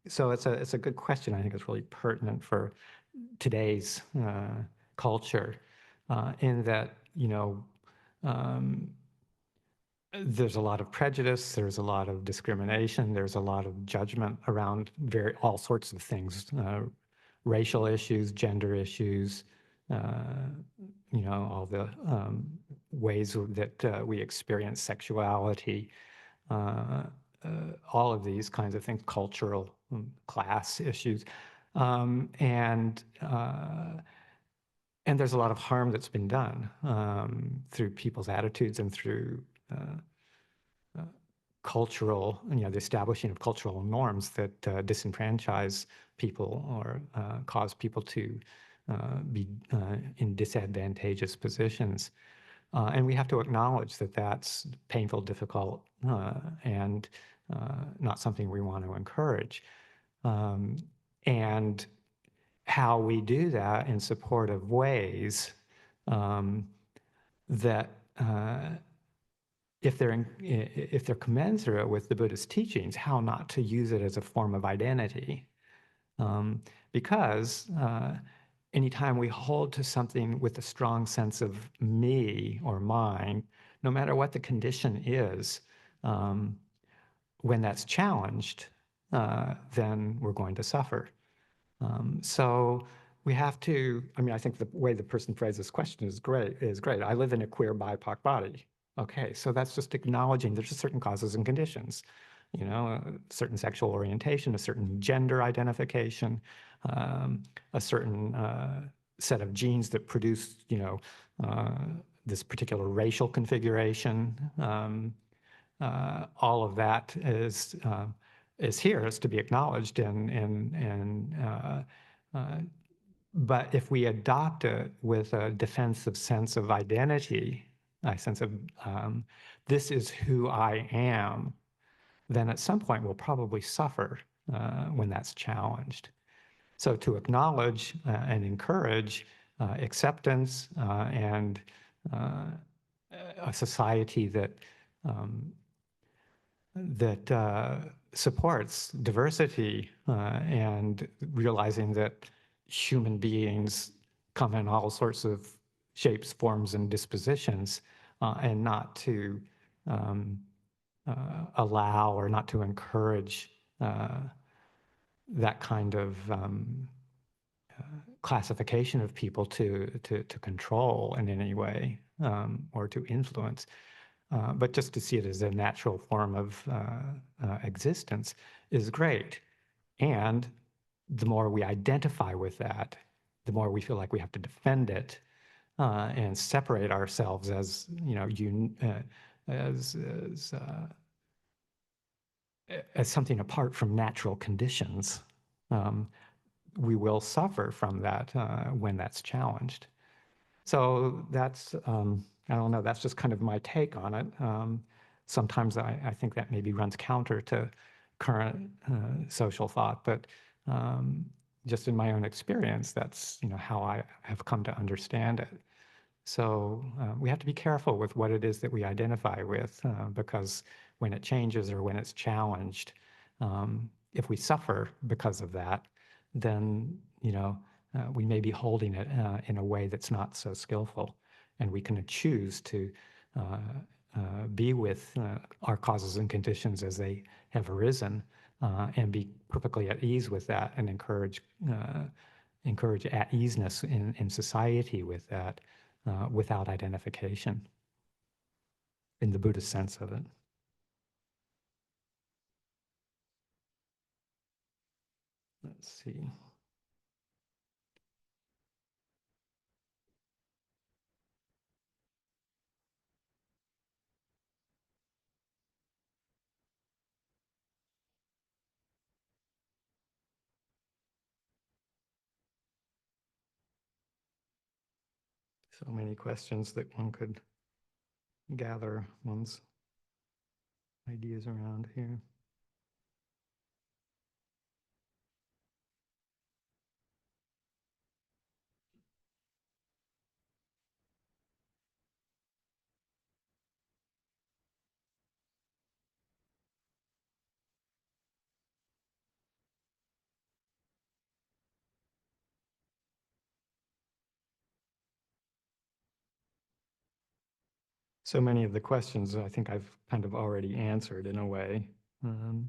So it's a good question. I think it's really pertinent for today's culture, in that there's a lot of prejudice, there's a lot of discrimination, there's a lot of judgment around all sorts of things, racial issues, gender issues, all the ways that we experience sexuality, all of these kinds of things, cultural, class issues. And there's a lot of harm that's been done through people's attitudes and through cultural, the establishing of cultural norms that disenfranchise people or cause people to be in disadvantageous positions. And we have to acknowledge that that's painful, difficult, and not something we want to encourage. And how we do that in supportive ways that if they're commensurate with the Buddhist teachings, how not to use it as a form of identity. Because anytime we hold to something with a strong sense of me or mine, no matter what the condition is, when that's challenged, then we're going to suffer. So we have to, I think the way the person phrased this question is great. I live in a queer BIPOC body. Okay, so that's just acknowledging there's just certain causes and conditions, a certain sexual orientation, a certain gender identification, a certain set of genes that produce, this particular racial configuration. All of that is here, is to be acknowledged, but if we adopt it with a defensive sense of identity, a sense of this is who I am, then at some point we'll probably suffer when that's challenged. So to acknowledge and encourage acceptance and a society that supports diversity and realizing that human beings come in all sorts of shapes, forms, and dispositions, and not to allow or not to encourage that kind of classification of people to control in any way or to influence. But just to see it as a natural form of existence is great. And the more we identify with that, the more we feel like we have to defend it and separate ourselves as, as as something apart from natural conditions, um, we will suffer from that when that's challenged. So that's, I don't know, that's just kind of my take on it. Sometimes I think that maybe runs counter to current social thought, but just in my own experience, that's, how I have come to understand it. So we have to be careful with what it is that we identify with, because when it changes or when it's challenged, if we suffer because of that, then we may be holding it in a way that's not so skillful, and we can choose to uh, be with our causes and conditions as they have arisen, and be perfectly at ease with that, and encourage at easeness in society with that, without identification in the Buddhist sense of it. Let's see. So many questions that one could gather one's ideas around here. So many of the questions I think I've kind of already answered in a way. Um,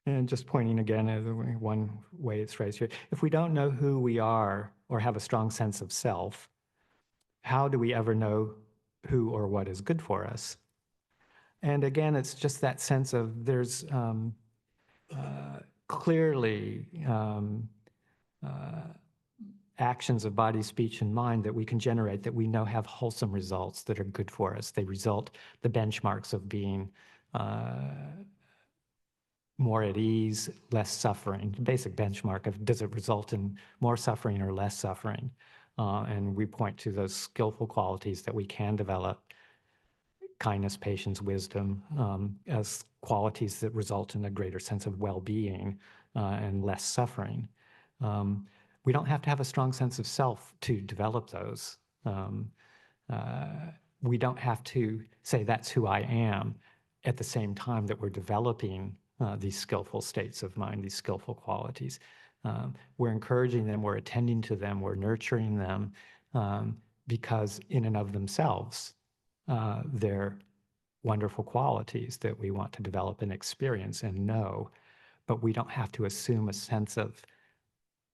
and just pointing again at one way it's phrased here. If we don't know who we are or have a strong sense of self, how do we ever know who or what is good for us? And again, it's just that sense of there's clearly actions of body, speech, and mind that we can generate that we know have wholesome results that are good for us. They result the benchmarks of being more at ease, less suffering. Basic benchmark of does it result in more suffering or less suffering? And we point to those skillful qualities that we can develop: kindness, patience, wisdom, as qualities that result in a greater sense of well-being and less suffering. We don't have to have a strong sense of self to develop those. Um, we don't have to say that's who I am at the same time that we're developing these skillful states of mind, these skillful qualities. We're encouraging them, we're attending to them, we're nurturing them, because in and of themselves, they're wonderful qualities that we want to develop and experience and know, but we don't have to assume a sense of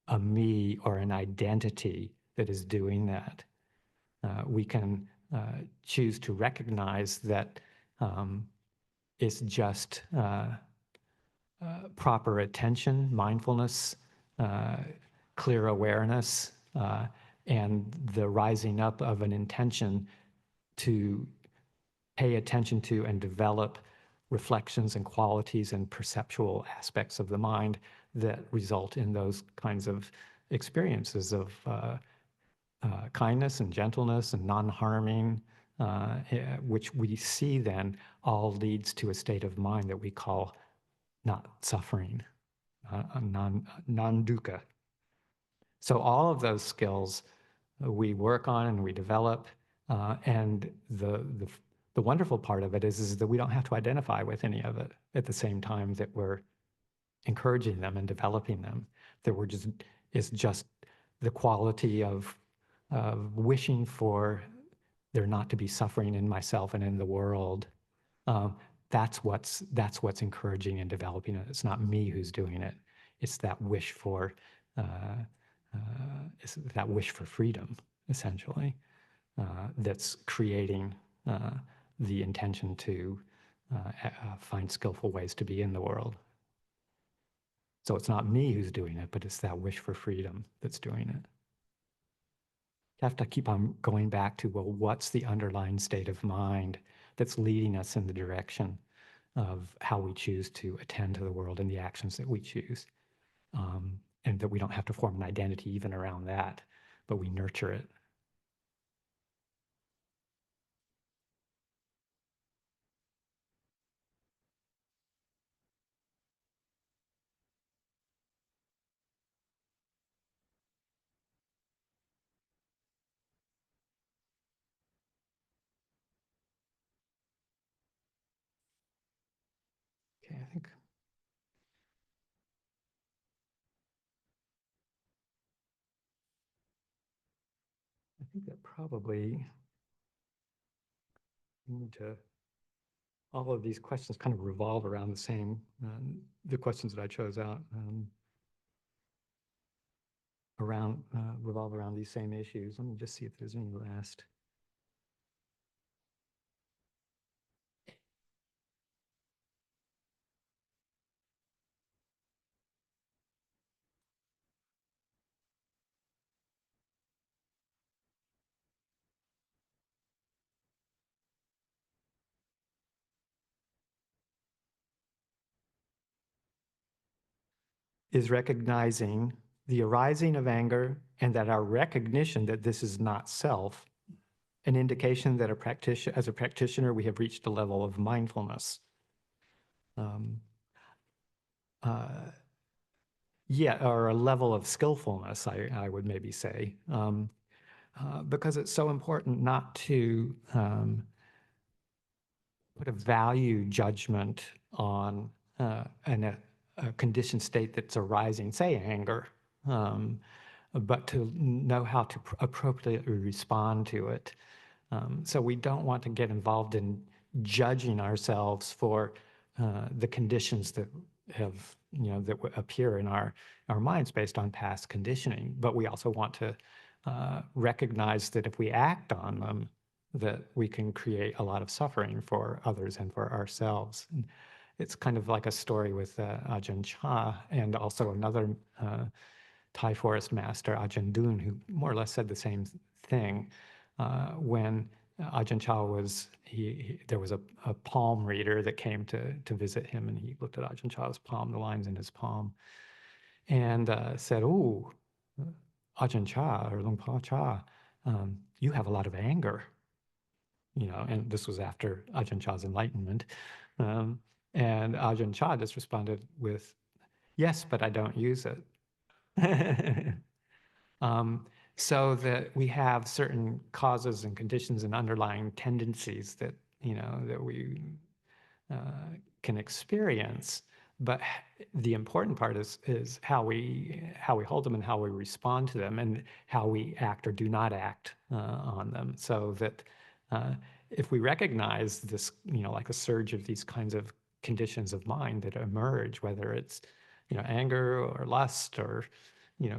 a me or an identity that is doing that. We can choose to recognize that it's just proper attention, mindfulness, uh, clear awareness, and the rising up of an intention to pay attention to and develop reflections and qualities and perceptual aspects of the mind that result in those kinds of experiences of kindness and gentleness and non-harming, which we see then all leads to a state of mind that we call not suffering, non-dukkha. So all of those skills we work on and we develop, and the wonderful part of it is that we don't have to identify with any of it at the same time that we're encouraging them and developing them. That we're just it's just the quality of wishing for there not to be suffering in myself and in the world. Um, that's what's encouraging and developing it. It's not me who's doing it. It's that wish for uh, it's that wish for freedom, essentially, that's creating the intention to find skillful ways to be in the world. So it's not me who's doing it, but it's that wish for freedom that's doing it. have to keep on going back to, well, what's the underlying state of mind that's leading us in the direction of how we choose to attend to the world and the actions that we choose. And that we don't have to form an identity even around that, but we nurture it. Okay, I think that probably we need to, all of these questions kind of revolve around the same, the questions that I chose out revolve around these same issues. Let me just see if there's any last. Is recognizing the arising of anger and that our recognition that this is not self, an indication that as a practitioner, we have reached a level of mindfulness. Um, uh, yeah, or a level of skillfulness, I would maybe say, because it's so important not to put a value judgment on a conditioned state that's arising, say anger, but to know how to appropriately respond to it. So we don't want to get involved in judging ourselves for the conditions that have, that appear in our minds based on past conditioning. But we also want to recognize that if we act on them, that we can create a lot of suffering for others and for ourselves. And it's kind of like a story with Ajahn Chah and also another Thai forest master, Ajahn Dun, who more or less said the same thing. When Ajahn Chah was, there was a palm reader that came to visit him, and he looked at Ajahn Chah's palm, the lines in his palm, and said, "Oh, Ajahn Chah or Luang Por Chah, you have a lot of anger." And this was after Ajahn Chah's enlightenment. Um, and Ajahn Chah just responded with, "Yes, but I don't use it." So that we have certain causes and conditions and underlying tendencies that, that we uh, can experience. But the important part is how we hold them and how we respond to them and how we act or do not act on them. So that if we recognize this, like a surge of these kinds of conditions of mind that emerge, whether it's anger or lust or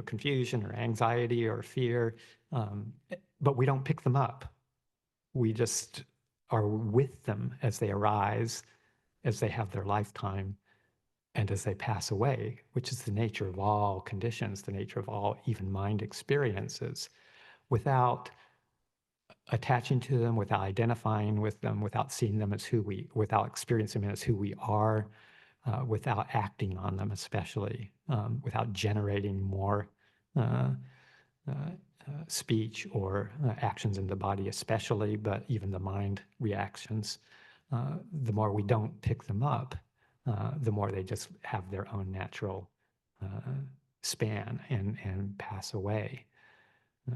confusion or anxiety or fear, but we don't pick them up. We just are with them as they arise, as they have their lifetime, and as they pass away, which is the nature of all conditions, the nature of all even mind experiences, without attaching to them, without identifying with them, without seeing them as without experiencing them as who we are, without acting on them, especially, without generating more uh, uh, speech or actions in the body, especially, but even the mind reactions. The more we don't pick them up, the more they just have their own natural span and pass away.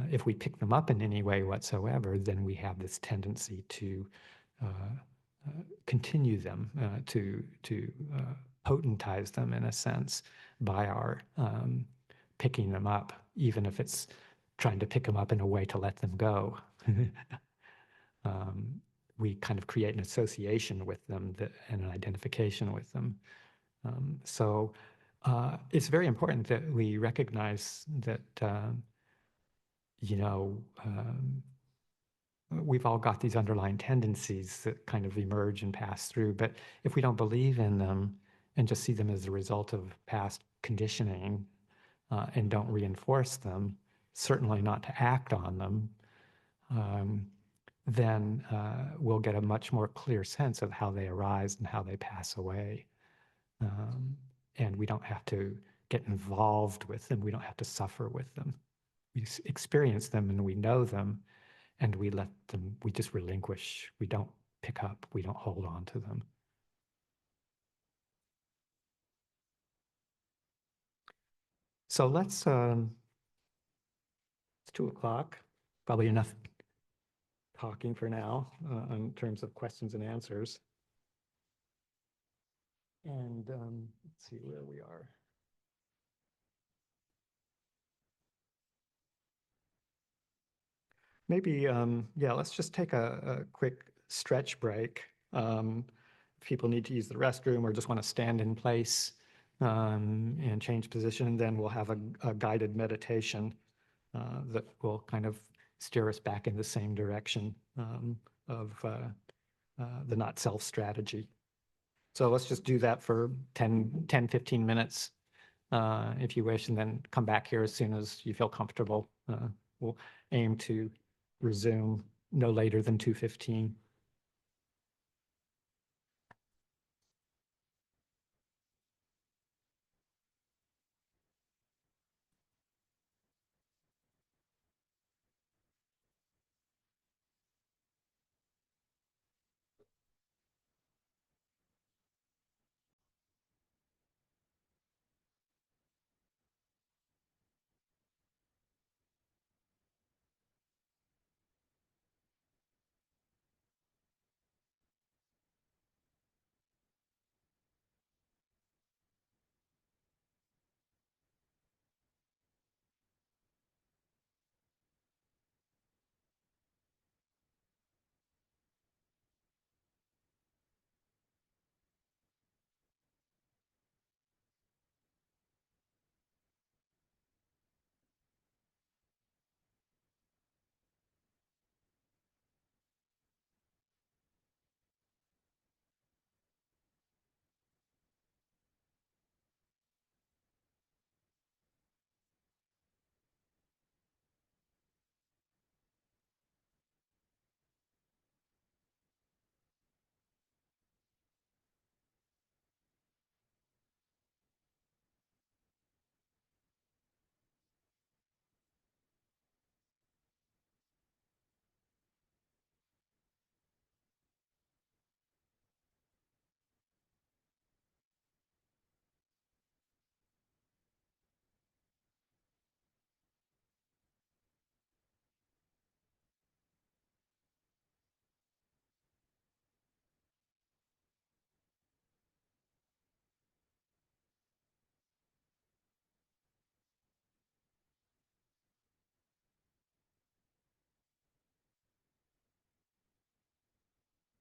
If we pick them up in any way whatsoever, then we have this tendency to continue them, to potentize them in a sense by our picking them up, even if it's trying to pick them up in a way to let them go. We kind of create an association with them and an identification with them. So it's very important that we recognize that, you know, we've all got these underlying tendencies that kind of emerge and pass through. But if we don't believe in them and just see them as a result of past conditioning and don't reinforce them, certainly not to act on them, then we'll get a much more clear sense of how they arise and how they pass away. And we don't have to get involved with them. We don't have to suffer with them. We experience them and we know them, and we let them, we just relinquish. We don't pick up, we don't hold on to them. So it's 2 o'clock, probably enough talking for now in terms of questions and answers. And let's see where we are. Maybe, yeah, let's just take a quick stretch break. If people need to use the restroom or just want to stand in place and change position, then we'll have a guided meditation that will kind of steer us back in the same direction of the not self strategy. So let's just do that for 10, 15 minutes if you wish, and then come back here as soon as you feel comfortable. We'll aim to resume no later than 2:15.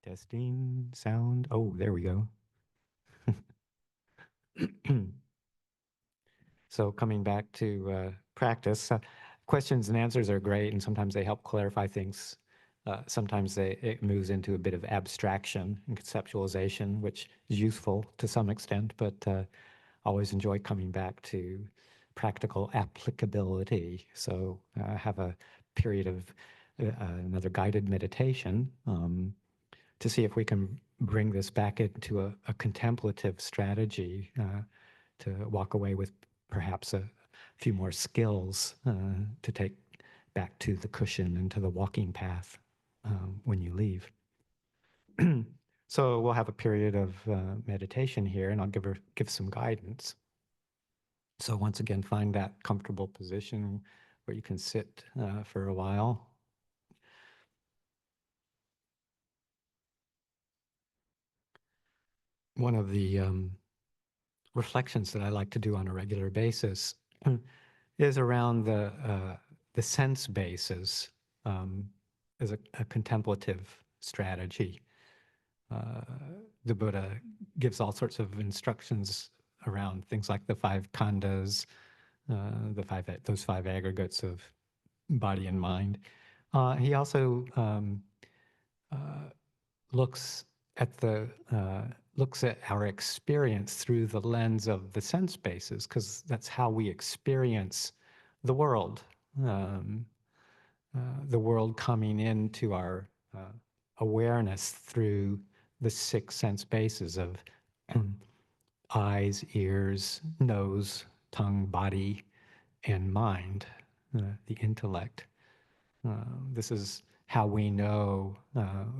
Testing sound. Oh, there we go. So coming back to practice, questions and answers are great, and sometimes they help clarify things. Sometimes it moves into a bit of abstraction and conceptualization, which is useful to some extent, but always enjoy coming back to practical applicability. So have a period of another guided meditation to see if we can bring this back into a contemplative strategy to walk away with perhaps a few more skills to take back to the cushion and to the walking path when you leave. So we'll have a period of meditation here, and I'll give some guidance. So once again, find that comfortable position where you can sit for a while. One of the reflections that I like to do on a regular basis is around the sense bases as a contemplative strategy. The Buddha gives all sorts of instructions around things like the five khandhas, those five aggregates of body and mind. He also looks at our experience through the lens of the sense bases, because that's how we experience the world. um, the world coming into our awareness through the six sense bases of eyes, ears, nose, tongue, body, and mind, the intellect. This is how we know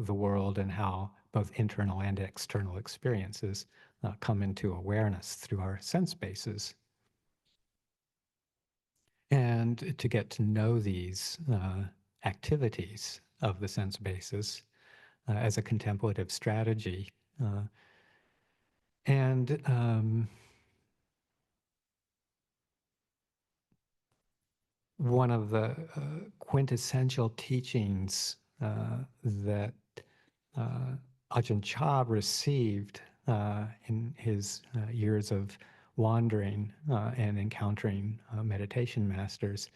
the world and how both internal and external experiences come into awareness through our sense bases. And to get to know these activities of the sense basis as a contemplative strategy. And one of the quintessential teachings that Ajahn Chah received in his years of wandering and encountering meditation masters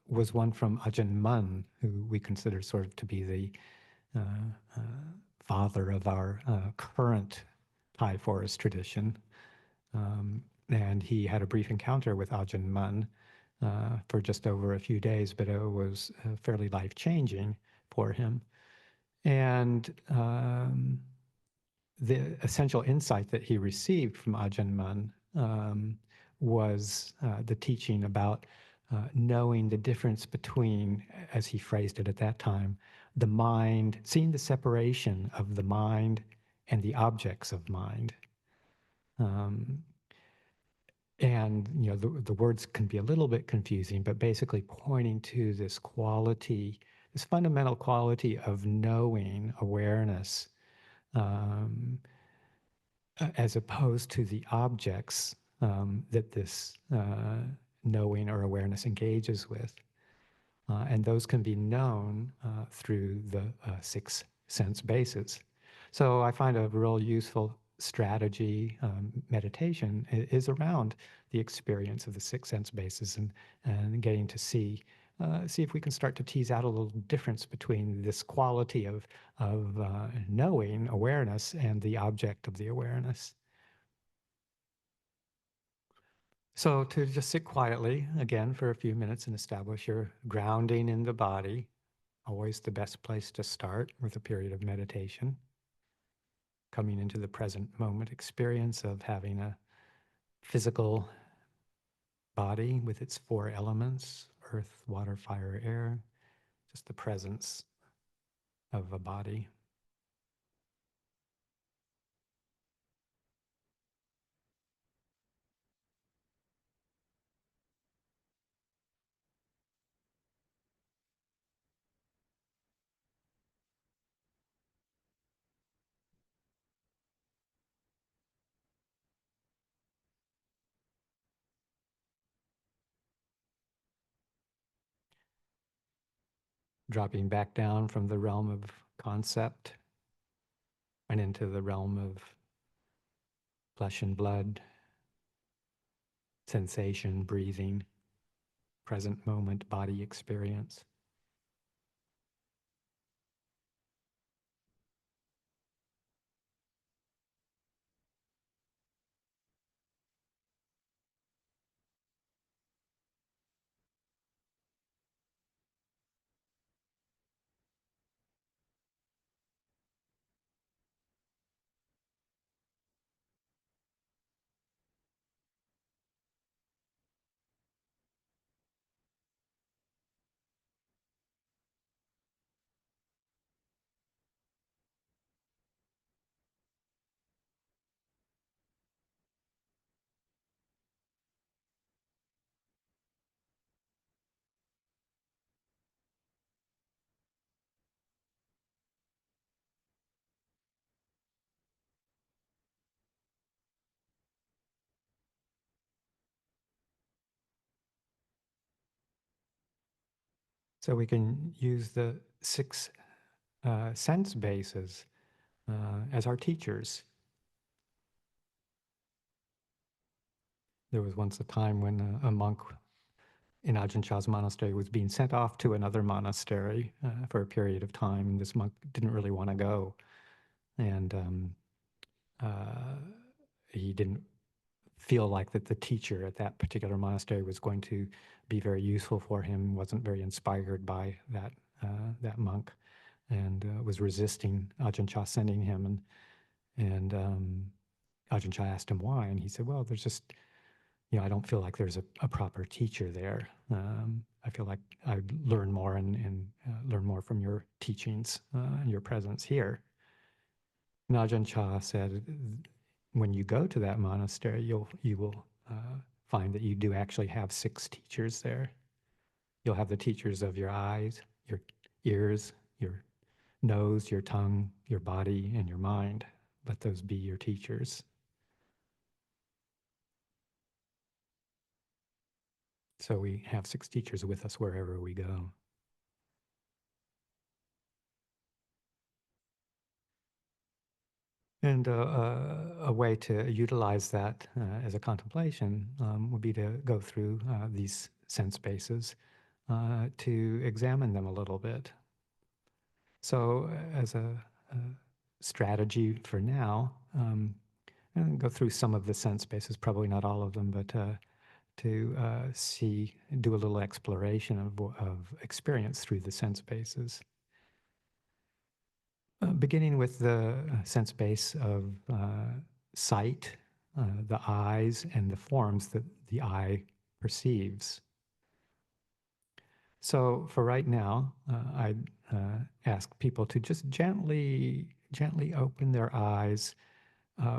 was one from Ajahn Mun, who we consider sort of to be the father of our current Thai forest tradition. And he had a brief encounter with Ajahn Mun for just over a few days, but it was fairly life-changing for him. And the essential insight that he received from Ajahn Mun was the teaching about knowing the difference between, as he phrased it at that time, the mind, seeing the separation of the mind and the objects of mind. And the words can be a little bit confusing, but basically pointing to this quality, this fundamental quality of knowing, awareness, as opposed to the objects that this knowing or awareness engages with. And those can be known through the six sense bases. So I find a real useful strategy, meditation, is around the experience of the six sense bases and getting to see if we can start to tease out a little difference between this quality of knowing, awareness, and the object of the awareness. So to just sit quietly again for a few minutes and establish your grounding in the body, always the best place to start with a period of meditation. Coming into the present moment experience of having a physical body with its four elements, earth, water, fire, air, just the presence of a body. Dropping back down from the realm of concept and into the realm of flesh and blood, sensation, breathing, present moment body experience. So we can use the six sense bases as our teachers. There was once a time when a monk in Ajahn Chah's monastery was being sent off to another monastery for a period of time, and this monk didn't really want to go, and uh, he didn't feel like that the teacher at that particular monastery was going to be very useful for him, wasn't very inspired by that monk, and was resisting Ajahn Chah sending him. And Ajahn Chah asked him why, and he said, well, there's just, I don't feel like there's a proper teacher there. I feel like I'd learn more and learn more from your teachings and your presence here. And Ajahn Chah said, when you go to that monastery, you will find that you do actually have 6 teachers there. You'll have the teachers of your eyes, your ears, your nose, your tongue, your body, and your mind. Let those be your teachers. So we have 6 teachers with us wherever we go. And a way to utilize that as a contemplation would be to go through these sense bases to examine them a little bit. So, as a strategy for now, and go through some of the sense bases, probably not all of them, but to do a little exploration of experience through the sense bases. Beginning with the sense base of sight, the eyes, and the forms that the eye perceives. So for right now, I'd ask people to just gently open their eyes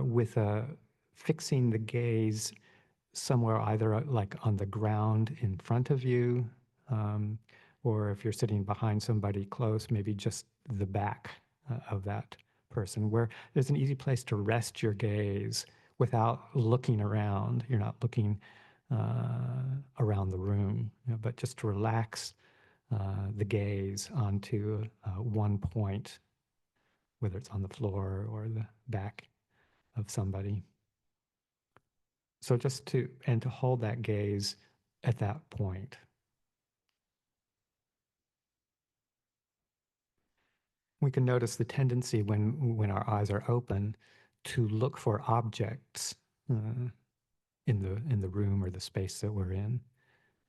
with fixing the gaze somewhere either like on the ground in front of you, um, or if you're sitting behind somebody close, maybe just the back of that person, where there's an easy place to rest your gaze without looking around. You're not looking around the room, but just to relax the gaze onto one point, whether it's on the floor or the back of somebody. So just to hold that gaze at that point. We can notice the tendency when our eyes are open to look for objects in the room or the space that we're in.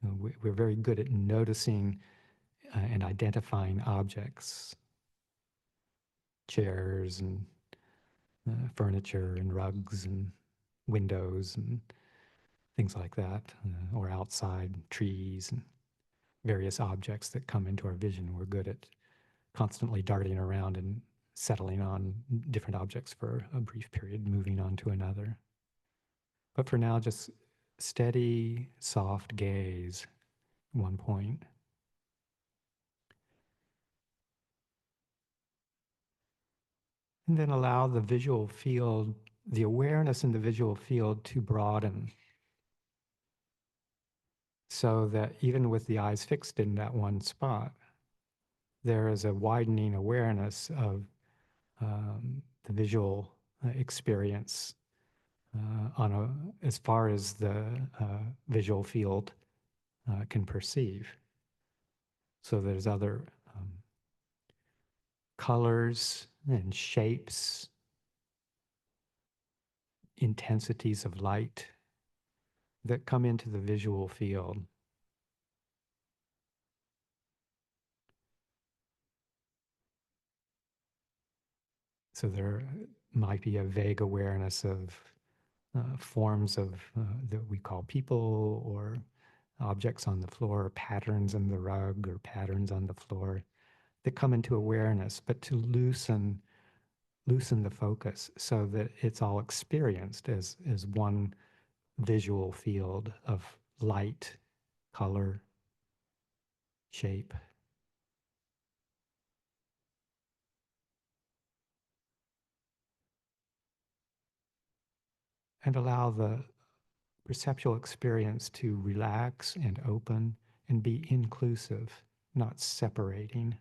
We're very good at noticing and identifying objects, chairs and furniture and rugs and windows and things like that, or outside trees and various objects that come into our vision. We're good at constantly darting around and settling on different objects for a brief period, moving on to another. But for now, just steady, soft gaze, one point. And then allow the visual field, the awareness in the visual field to broaden so that even with the eyes fixed in that one spot, there is a widening awareness of the visual experience as far as the visual field can perceive. So there's other colors and shapes, intensities of light that come into the visual field. So there might be a vague awareness of forms of that we call people, or objects on the floor, or patterns in the rug, or patterns on the floor that come into awareness, but to loosen the focus so that it's all experienced as one visual field of light, color, shape. And allow the perceptual experience to relax and open and be inclusive, not separating.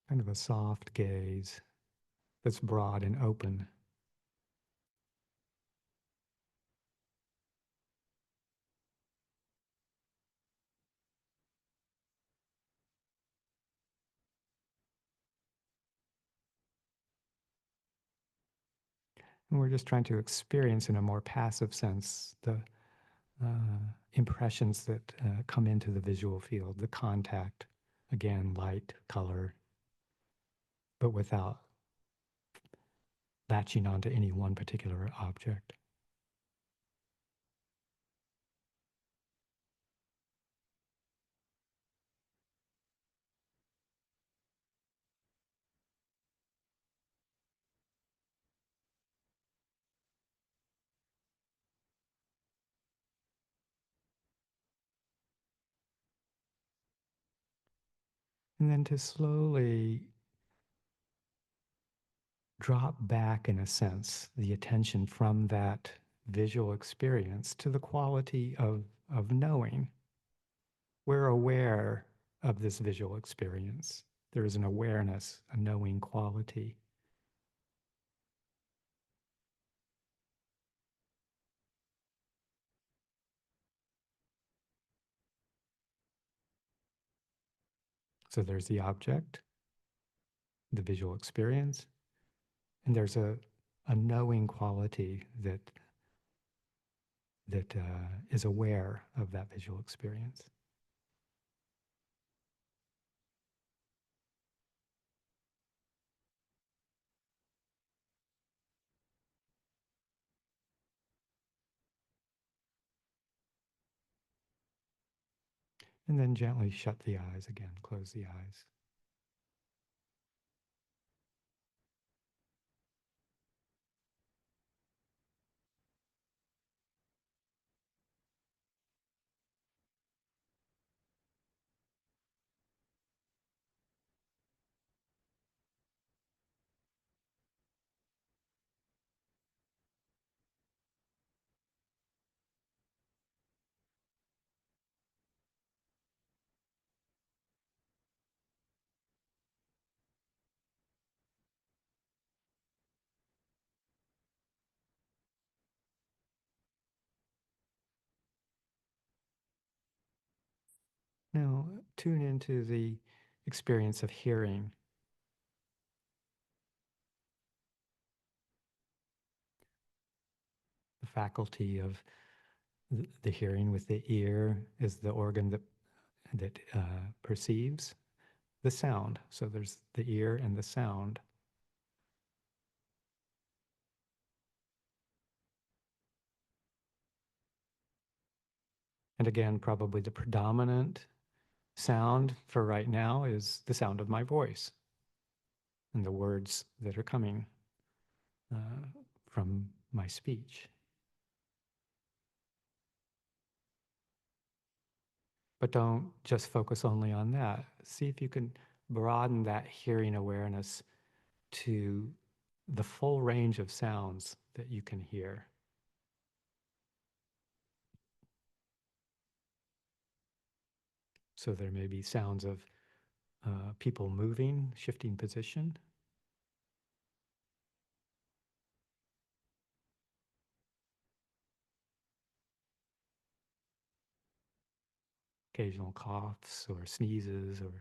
Kind of a soft gaze that's broad and open. And we're just trying to experience in a more passive sense the impressions that come into the visual field, the contact, again, light, color, but without latching onto any one particular object. And then to slowly drop back, in a sense, the attention from that visual experience to the quality of knowing. We're aware of this visual experience. There is an awareness, a knowing quality. So there's the object, the visual experience, and there's a knowing quality that is aware of that visual experience. And then gently shut the eyes again, close the eyes. Now tune into the experience of hearing, the faculty of the hearing with the ear is the organ that perceives the sound. So there's the ear and the sound. And again, probably the predominant sound for right now is the sound of my voice and the words that are coming uh, from my speech. But don't just focus only on that. See if you can broaden that hearing awareness to the full range of sounds that you can hear. So there may be sounds of people moving, shifting position, occasional coughs or sneezes or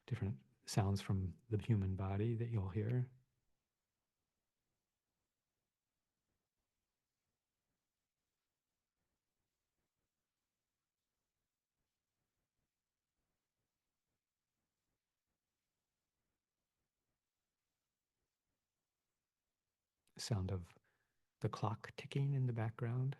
different sounds from the human body that you'll hear. The sound of the clock ticking in the background.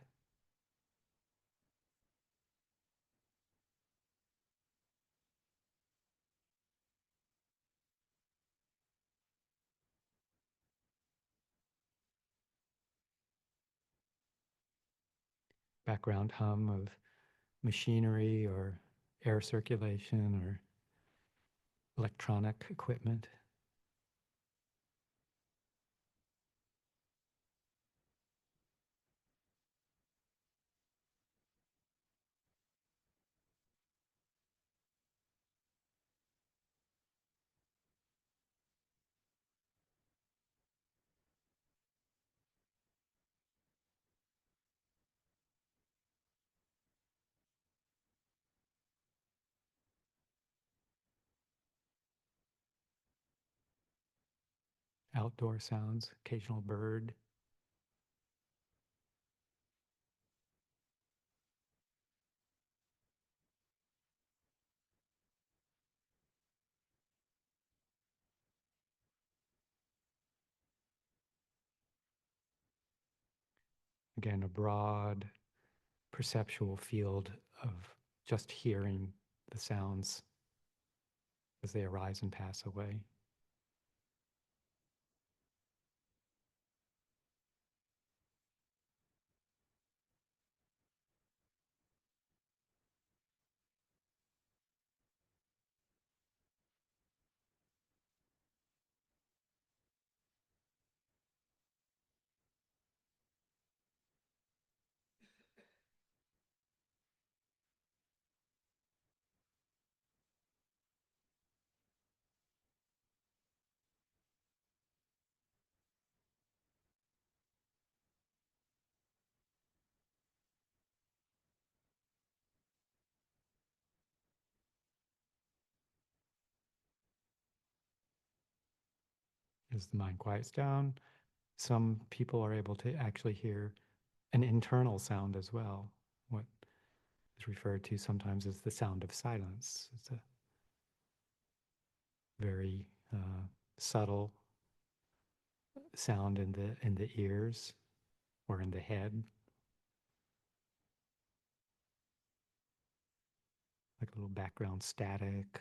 Background hum of machinery or air circulation or electronic equipment. Outdoor sounds, occasional bird. Again, a broad perceptual field of just hearing the sounds as they arise and pass away. As the mind quiets down, some people are able to actually hear an internal sound as well, what is referred to sometimes as the sound of silence. It's a very subtle sound in the ears or in the head, like a little background static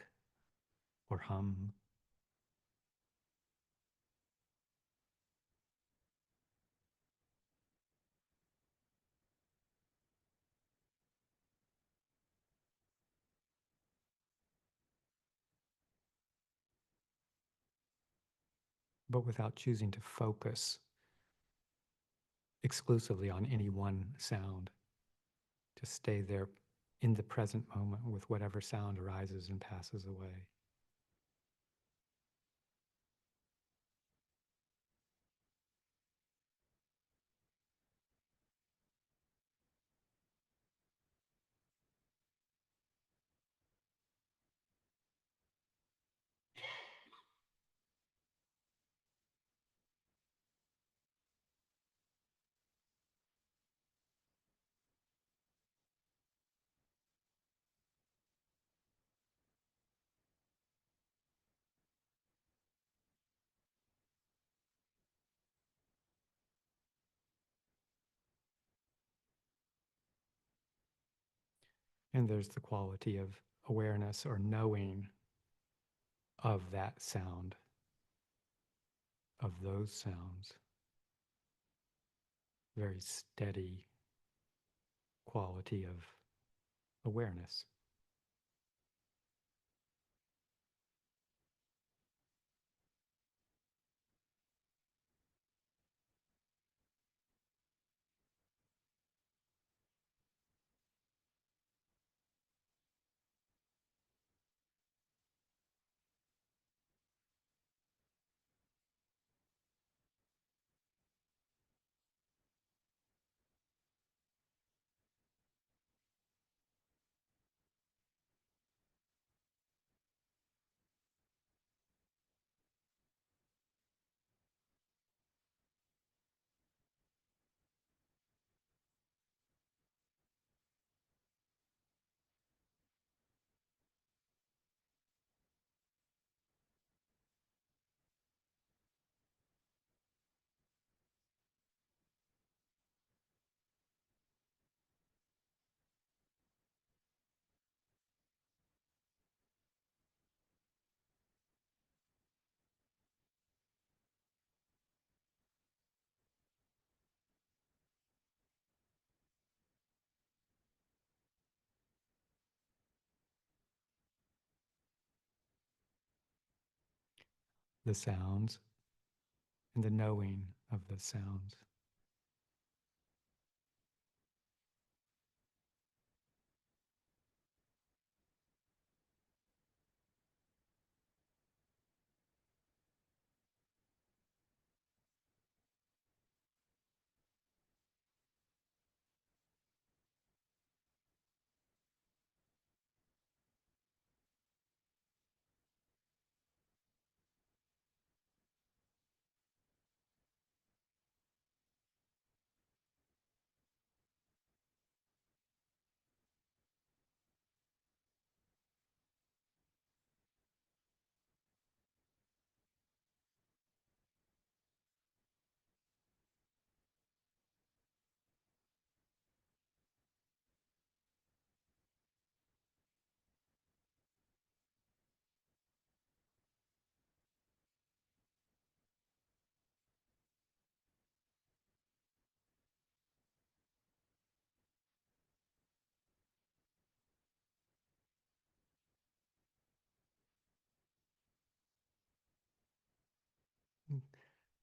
or hum. But without choosing to focus exclusively on any one sound. Just stay there in the present moment with whatever sound arises and passes away. And there's the quality of awareness or knowing of that sound, of those sounds. Very steady quality of awareness. The sounds and the knowing of the sounds.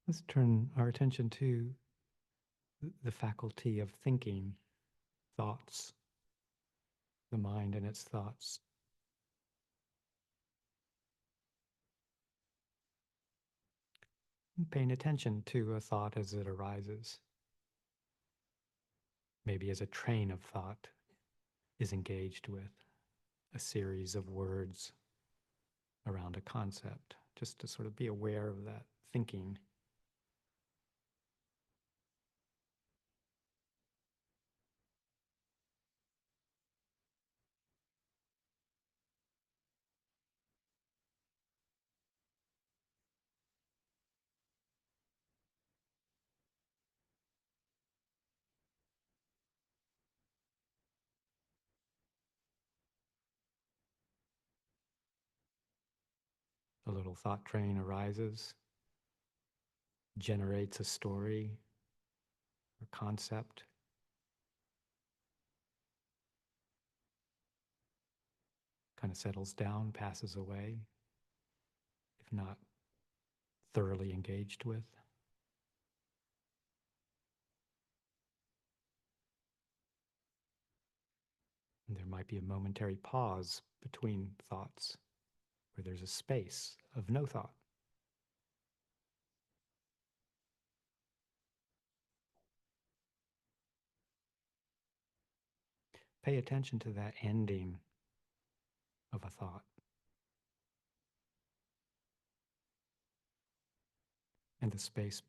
Let's turn our attention to the faculty of thinking, thoughts, the mind and its thoughts. And paying attention to a thought as it arises, maybe as a train of thought is engaged with a series of words around a concept, just to sort of be aware of that thinking. A little thought train arises, generates a story or concept, kind of settles down, passes away, if not thoroughly engaged with. And there might be a momentary pause between thoughts where there's a space of no thought. Pay attention to that ending of a thought and the space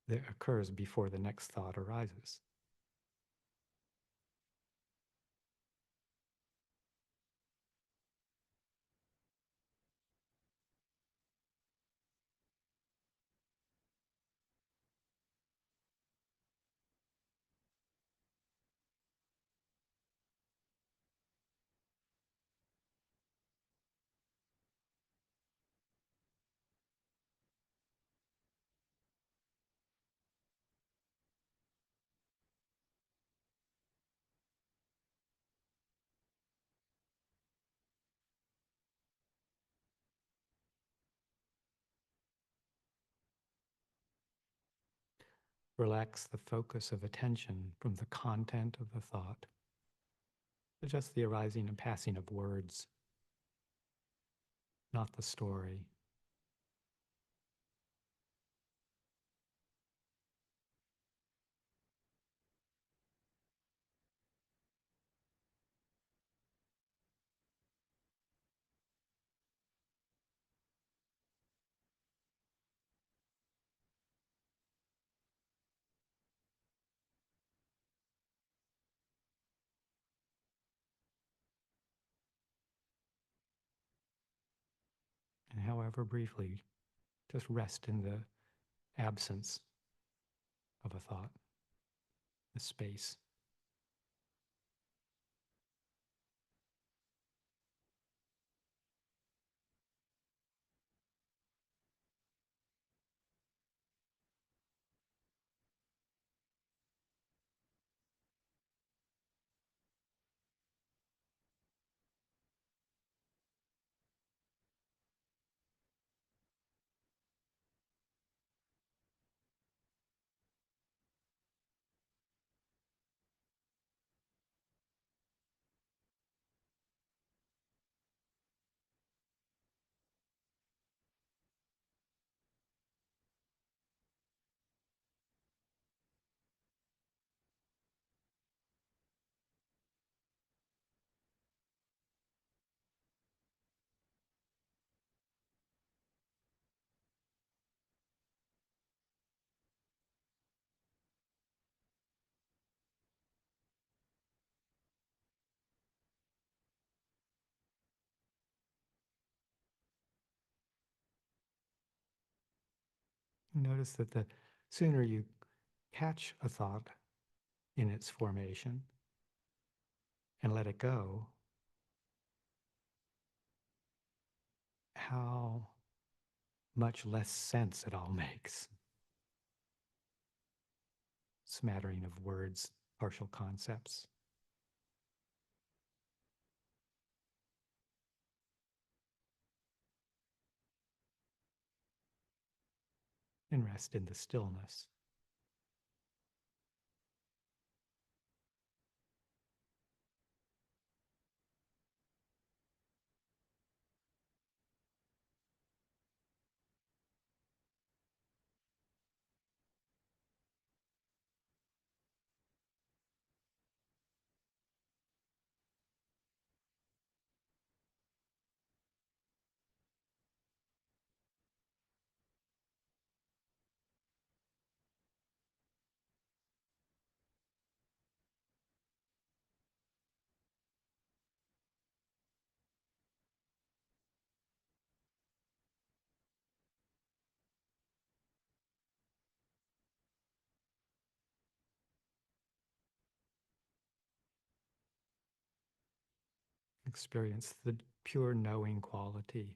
that occurs before the next thought arises. Relax the focus of attention from the content of the thought to just the arising and passing of words, not the story. And however briefly, just rest in the absence of a thought, the space. Notice that the sooner you catch a thought in its formation and let it go, how much less sense it all makes. Smattering of words, partial concepts. and rest in the stillness. Experience the pure knowing quality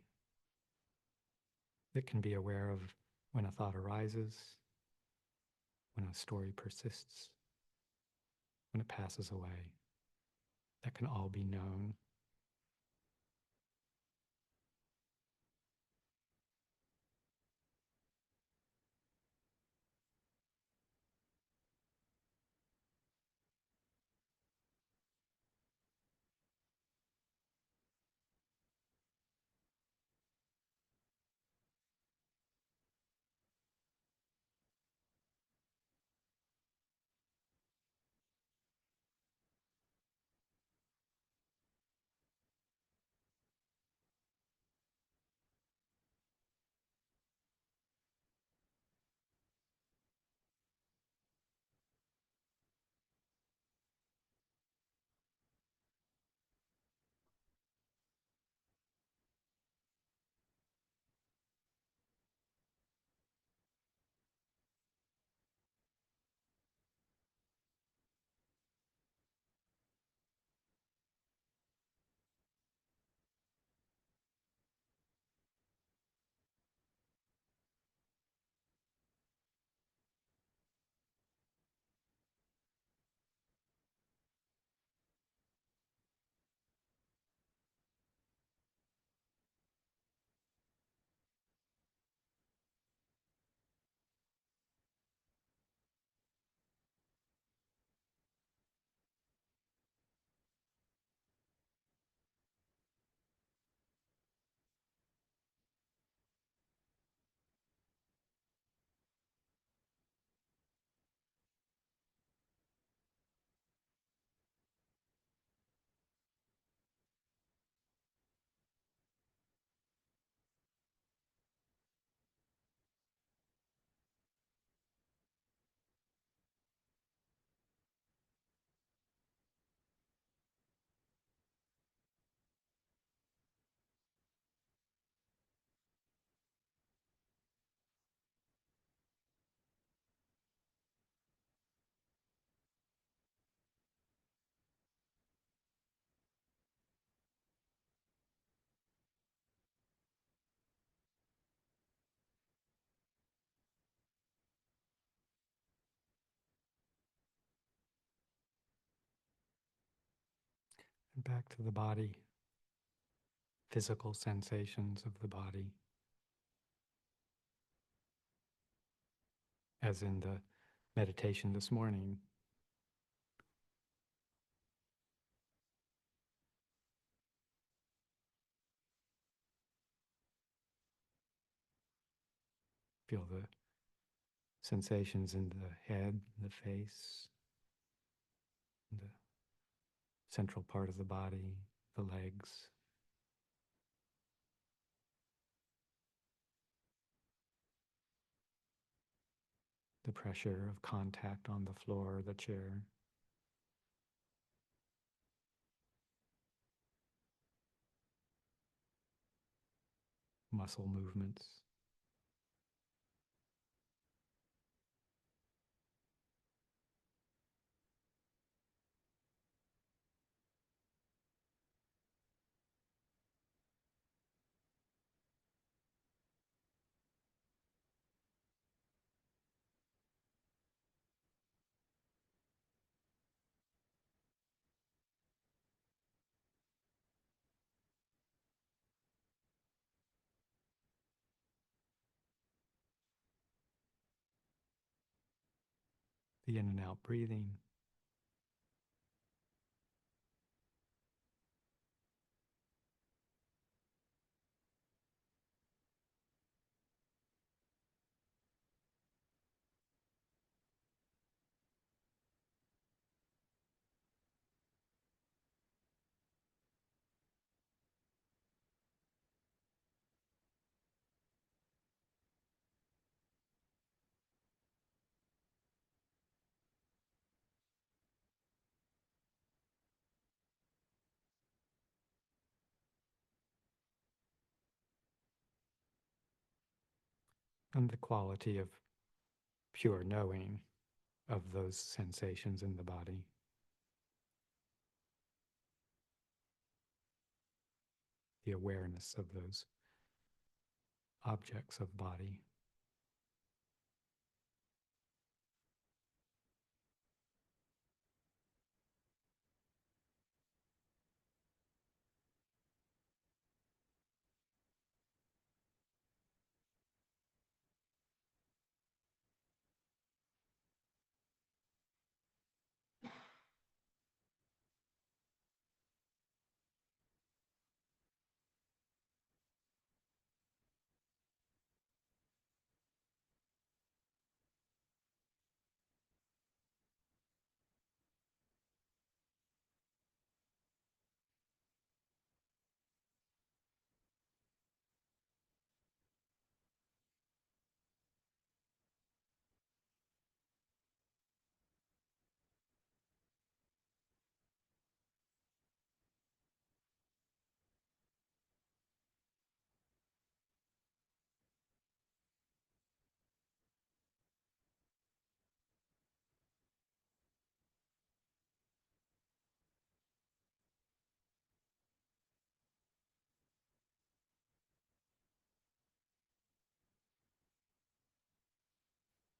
that can be aware of when a thought arises, when a story persists, when it passes away. That can all be known. And back to the body, physical sensations of the body, as in the meditation this morning. Feel the sensations in the head, the face, the central part of the body, the legs, the pressure of contact on the floor or the chair. Muscle movements. the in and out breathing, and the quality of pure knowing of those sensations in the body, the awareness of those objects of body.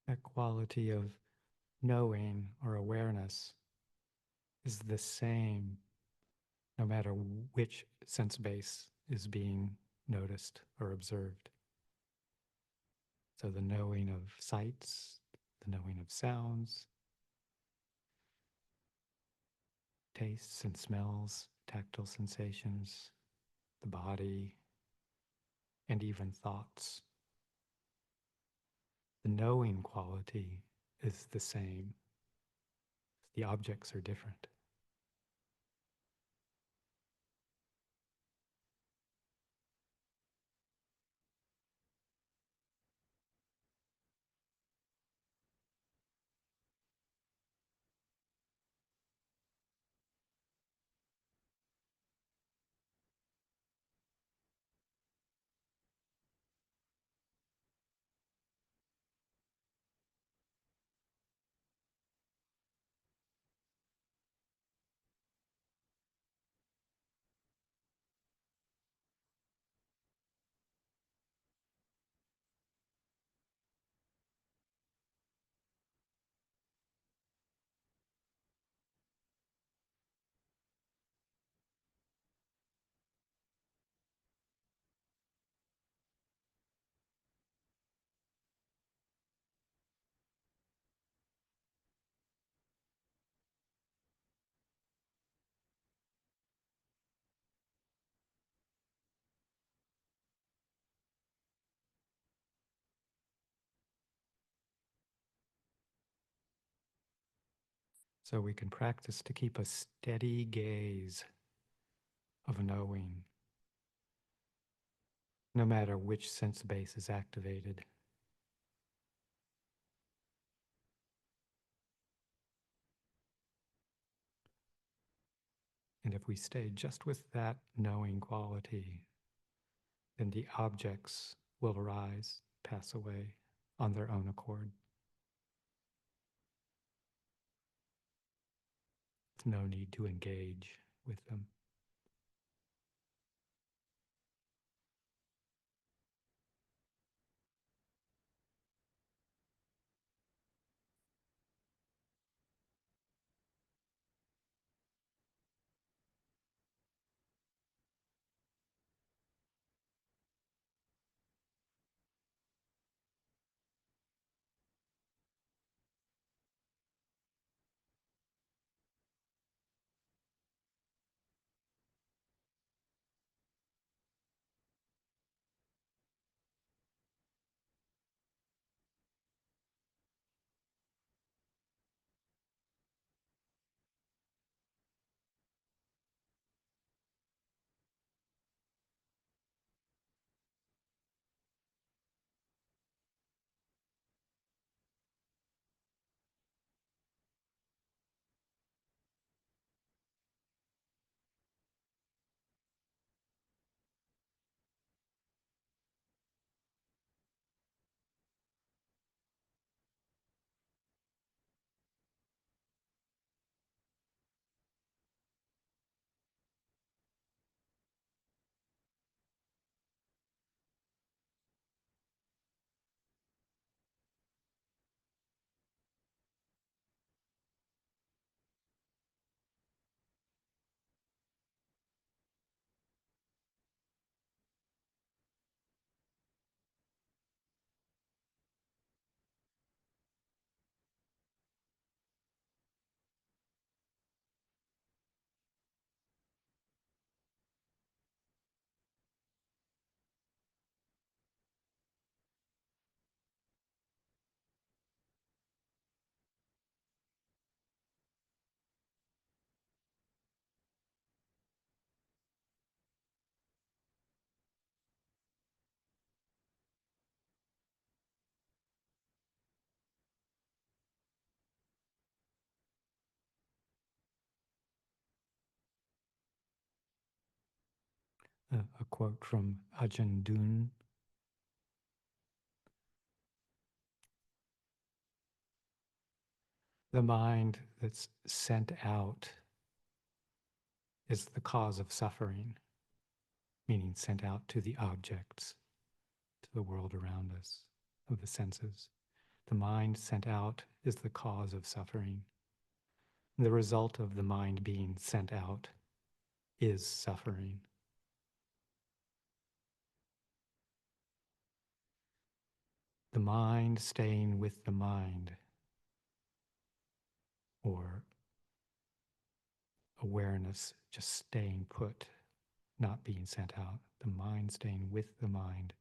That quality of knowing or awareness is the same no matter which sense base is being noticed or observed. So the knowing of sights, the knowing of sounds, tastes and smells, tactile sensations, the body, and even thoughts. The knowing quality is the same. The objects are different. So we can practice to keep a steady gaze of knowing, no matter which sense base is activated. And if we stay just with that knowing quality, then the objects will arise, pass away on their own accord. There's no need to engage with them. a quote from Ajahn. The mind that's sent out is the cause of suffering, meaning sent out to the objects, to the world around us, of the senses. The mind sent out is the cause of suffering. The result of the mind being sent out is suffering. The mind staying with the mind, or awareness just staying put, not being sent out, the mind staying with the mind,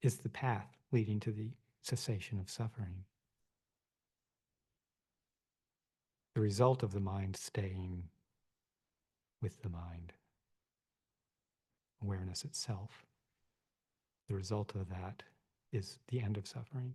is the path leading to the cessation of suffering. The result of the mind staying with the mind, awareness itself, the result of that is the end of suffering.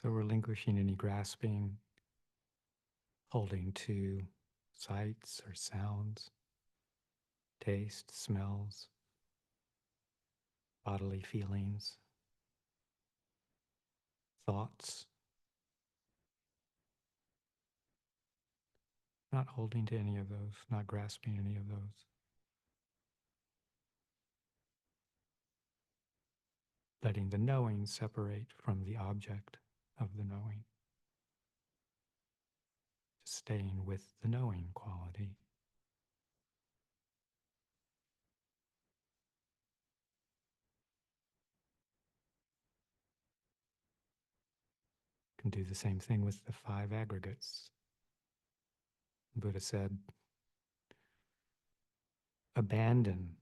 So relinquishing any grasping, holding to sights or sounds, taste, smells, bodily feelings, thoughts, not holding to any of those, not grasping any of those. Letting the knowing separate from the object of the knowing. Just staying with the knowing quality. Can do the same thing with the five aggregates. The Buddha said, abandon,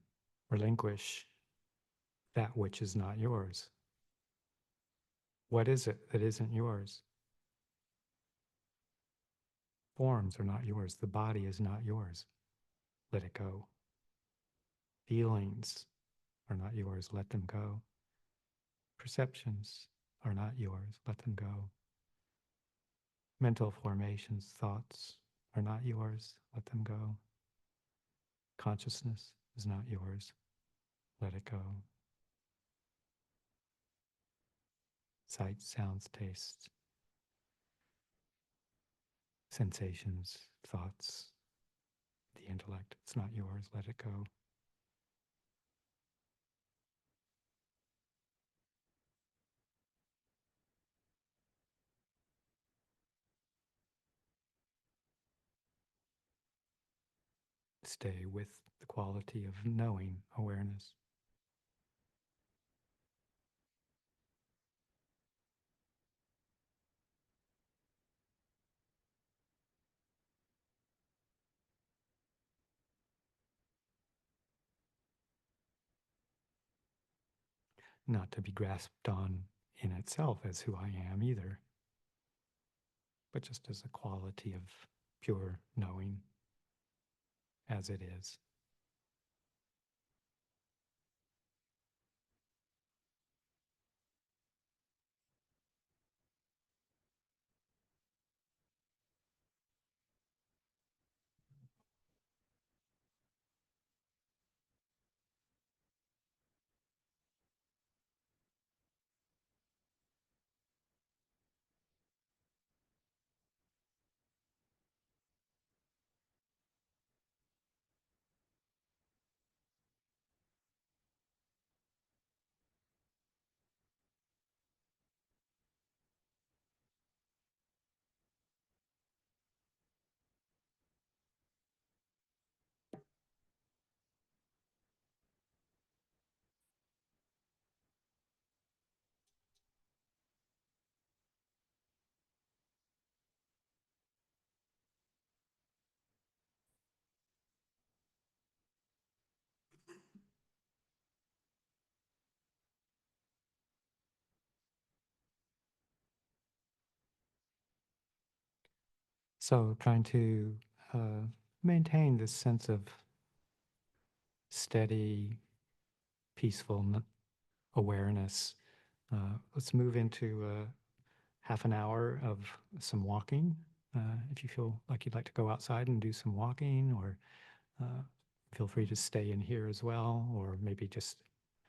relinquish that which is not yours. What is it that isn't yours? Forms are not yours. The body is not yours. Let it go. Feelings are not yours. Let them go. Perceptions are not yours. Let them go. Mental formations, thoughts are not yours. Let them go. Consciousness is not yours. Let it go. Sights, sounds, tastes, sensations, thoughts, the intellect, it's not yours. Let it go. Stay with the quality of knowing awareness. Not to be grasped on in itself as who I am either, but just as a quality of pure knowing as it is. So trying to uh, maintain this sense of steady, peaceful awareness. Let's move into half an hour of some walking. If you feel like you'd like to go outside and do some walking, or feel free to stay in here as well, or maybe just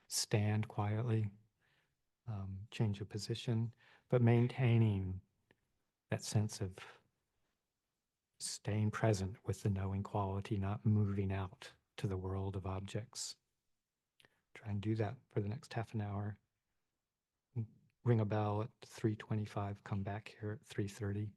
stand quietly, change your position, but maintaining that sense of staying present with the knowing quality, not moving out to the world of objects. Try and do that for the next half an hour. Ring a bell at 3:25, come back here at 3:30.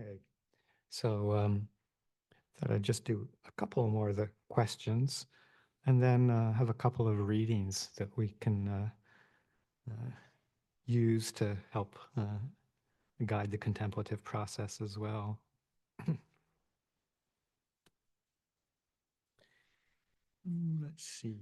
Okay. So thought I'd just do a couple more of the questions and then have a couple of readings that we can use to help guide the contemplative process as well. Let's see.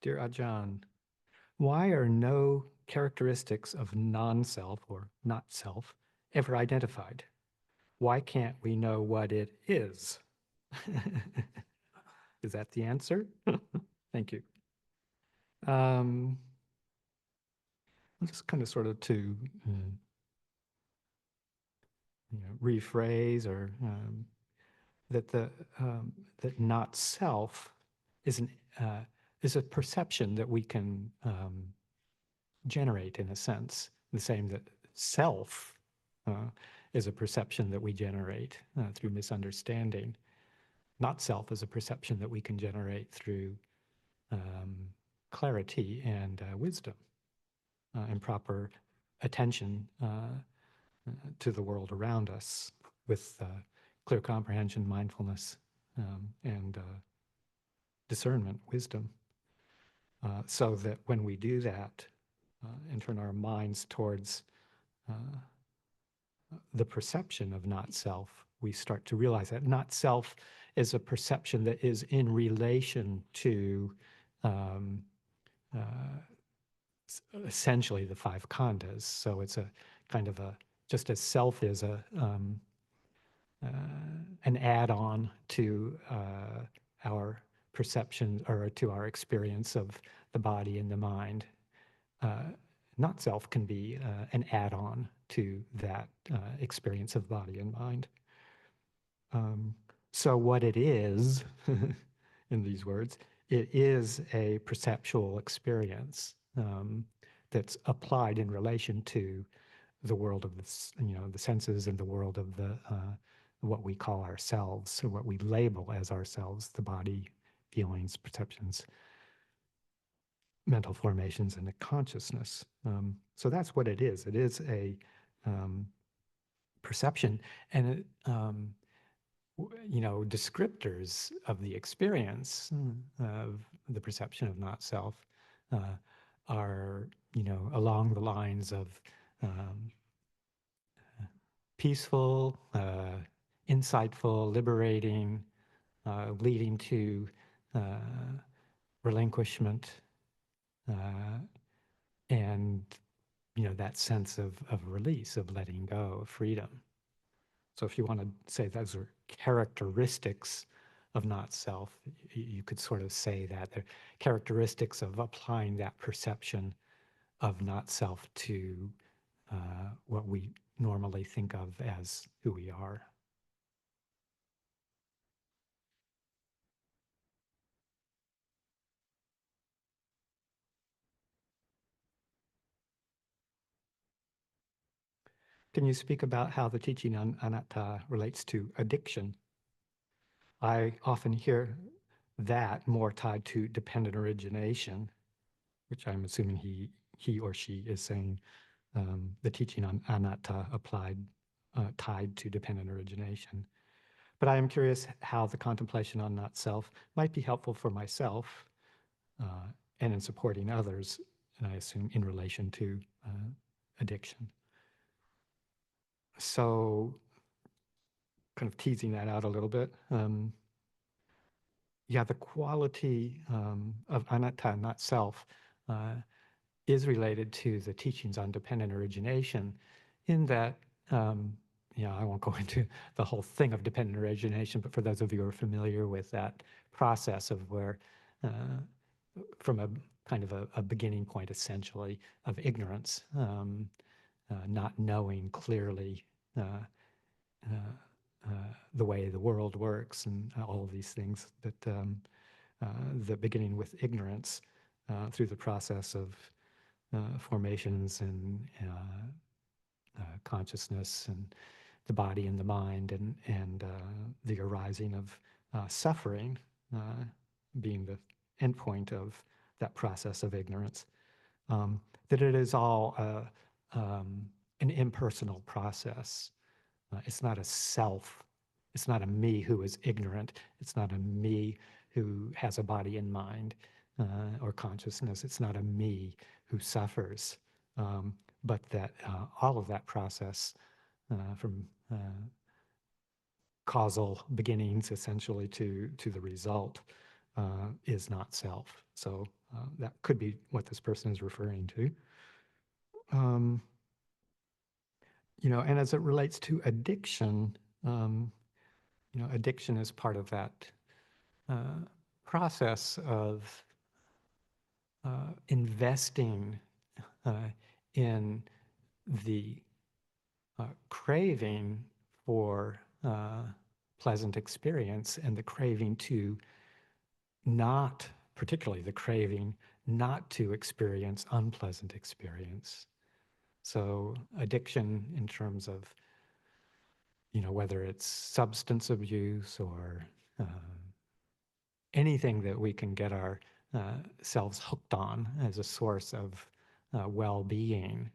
Dear Ajahn, why are no characteristics of non-self or not self ever identified? Why can't we know what it is? Is that the answer? Thank you. Um, just kind of sort of to rephrase or that the that not self is an is a perception that we can generate in a sense, the same that self uh, is a perception that we generate through misunderstanding. Not self is a perception that we can generate through um, clarity and wisdom and proper attention to the world around us with clear comprehension, mindfulness, and discernment, wisdom. So that when we do that and turn our minds towards the perception of not self, we start to realize that not self is a perception that is in relation to um, uh, essentially the five khandhas. So it's a kind of a, just as self is uh, an add-on to our perception or to our experience of the body and the mind. Uh, Not self can be an add-on to that experience of body and mind. Um, so what it is, in these words, it is a perceptual experience that's applied in relation to the world of the senses and the world of the what we call ourselves, so what we label as ourselves, the body, feelings, perceptions, mental formations, and the consciousness. So that's what it is. It is a um, perception, and descriptors of the experience of the perception of not self uh, are, along the lines of um, peaceful, insightful, liberating, leading to uh, relinquishment, uh, and that sense of release, of letting go, of freedom. So if you want to say those are characteristics of not self, you could sort of say that they're characteristics of applying that perception of not self to what we normally think of as who we are. Can you speak about how the teaching on anatta relates to addiction? I often hear that more tied to dependent origination, which I'm assuming he or she is saying the teaching on anatta applied tied to dependent origination. But I am curious how the contemplation on not self might be helpful for myself uh, and in supporting others, and I assume in relation to addiction. So kind of teasing that out a little bit. Yeah, the quality of anatta, not self, uh, is related to the teachings on dependent origination, in that, I won't go into the whole thing of dependent origination, but for those of you who are familiar with that process of where, uh, from a kind of a beginning point, essentially, of ignorance, not knowing clearly uh, uh, the way the world works and all of these things that beginning with ignorance through the process of formations and consciousness and the body and the mind, and the arising of suffering being the endpoint of that process of ignorance. That it is all an impersonal process. It's not a self. It's not a me who is ignorant. It's not a me who has a body and mind or consciousness. It's not a me who suffers. But that all of that process from causal beginnings essentially to the result is not self. So that could be what this person is referring to. Um, and as it relates to addiction, um, addiction is part of that uh, process of investing uh, in the craving for pleasant experience and the craving to not, particularly the craving not to experience unpleasant experience. So addiction in terms of, whether it's substance abuse or anything that we can get our selves hooked on as a source of well-being,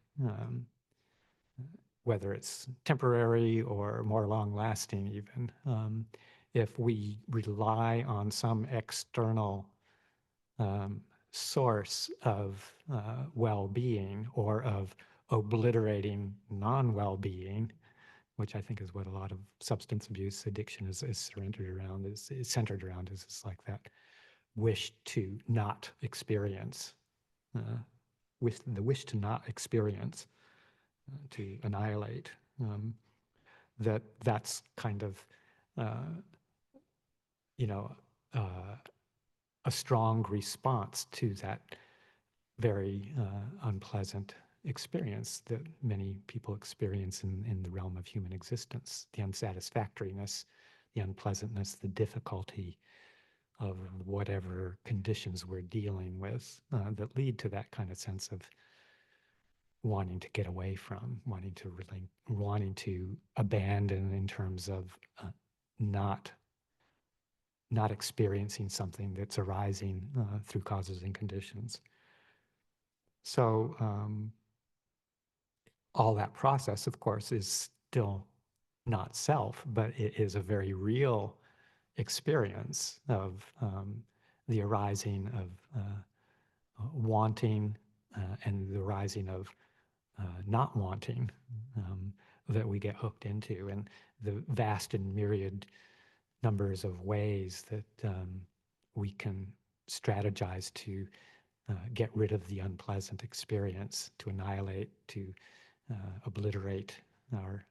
whether it's temporary or more long-lasting even. If we rely on some external source of well-being or of obliterating non-well-being, which I think is what a lot of substance abuse addiction is centered around, is like that wish to not experience, with the wish to not experience, to annihilate. That's kind of, uh, you know, uh, a strong response to that very unpleasant experience that many people experience in the realm of human existence, the unsatisfactoriness, the unpleasantness, the difficulty of whatever conditions we're dealing with that lead to that kind of sense of wanting to get away from, wanting to abandon in terms of not not experiencing something that's arising through causes and conditions. So all that process, of course, is still not self, but it is a very real experience of the arising of wanting and the rising of not wanting that we get hooked into, and the vast and myriad numbers of ways that we can strategize to get rid of the unpleasant experience, to annihilate, to obliterate our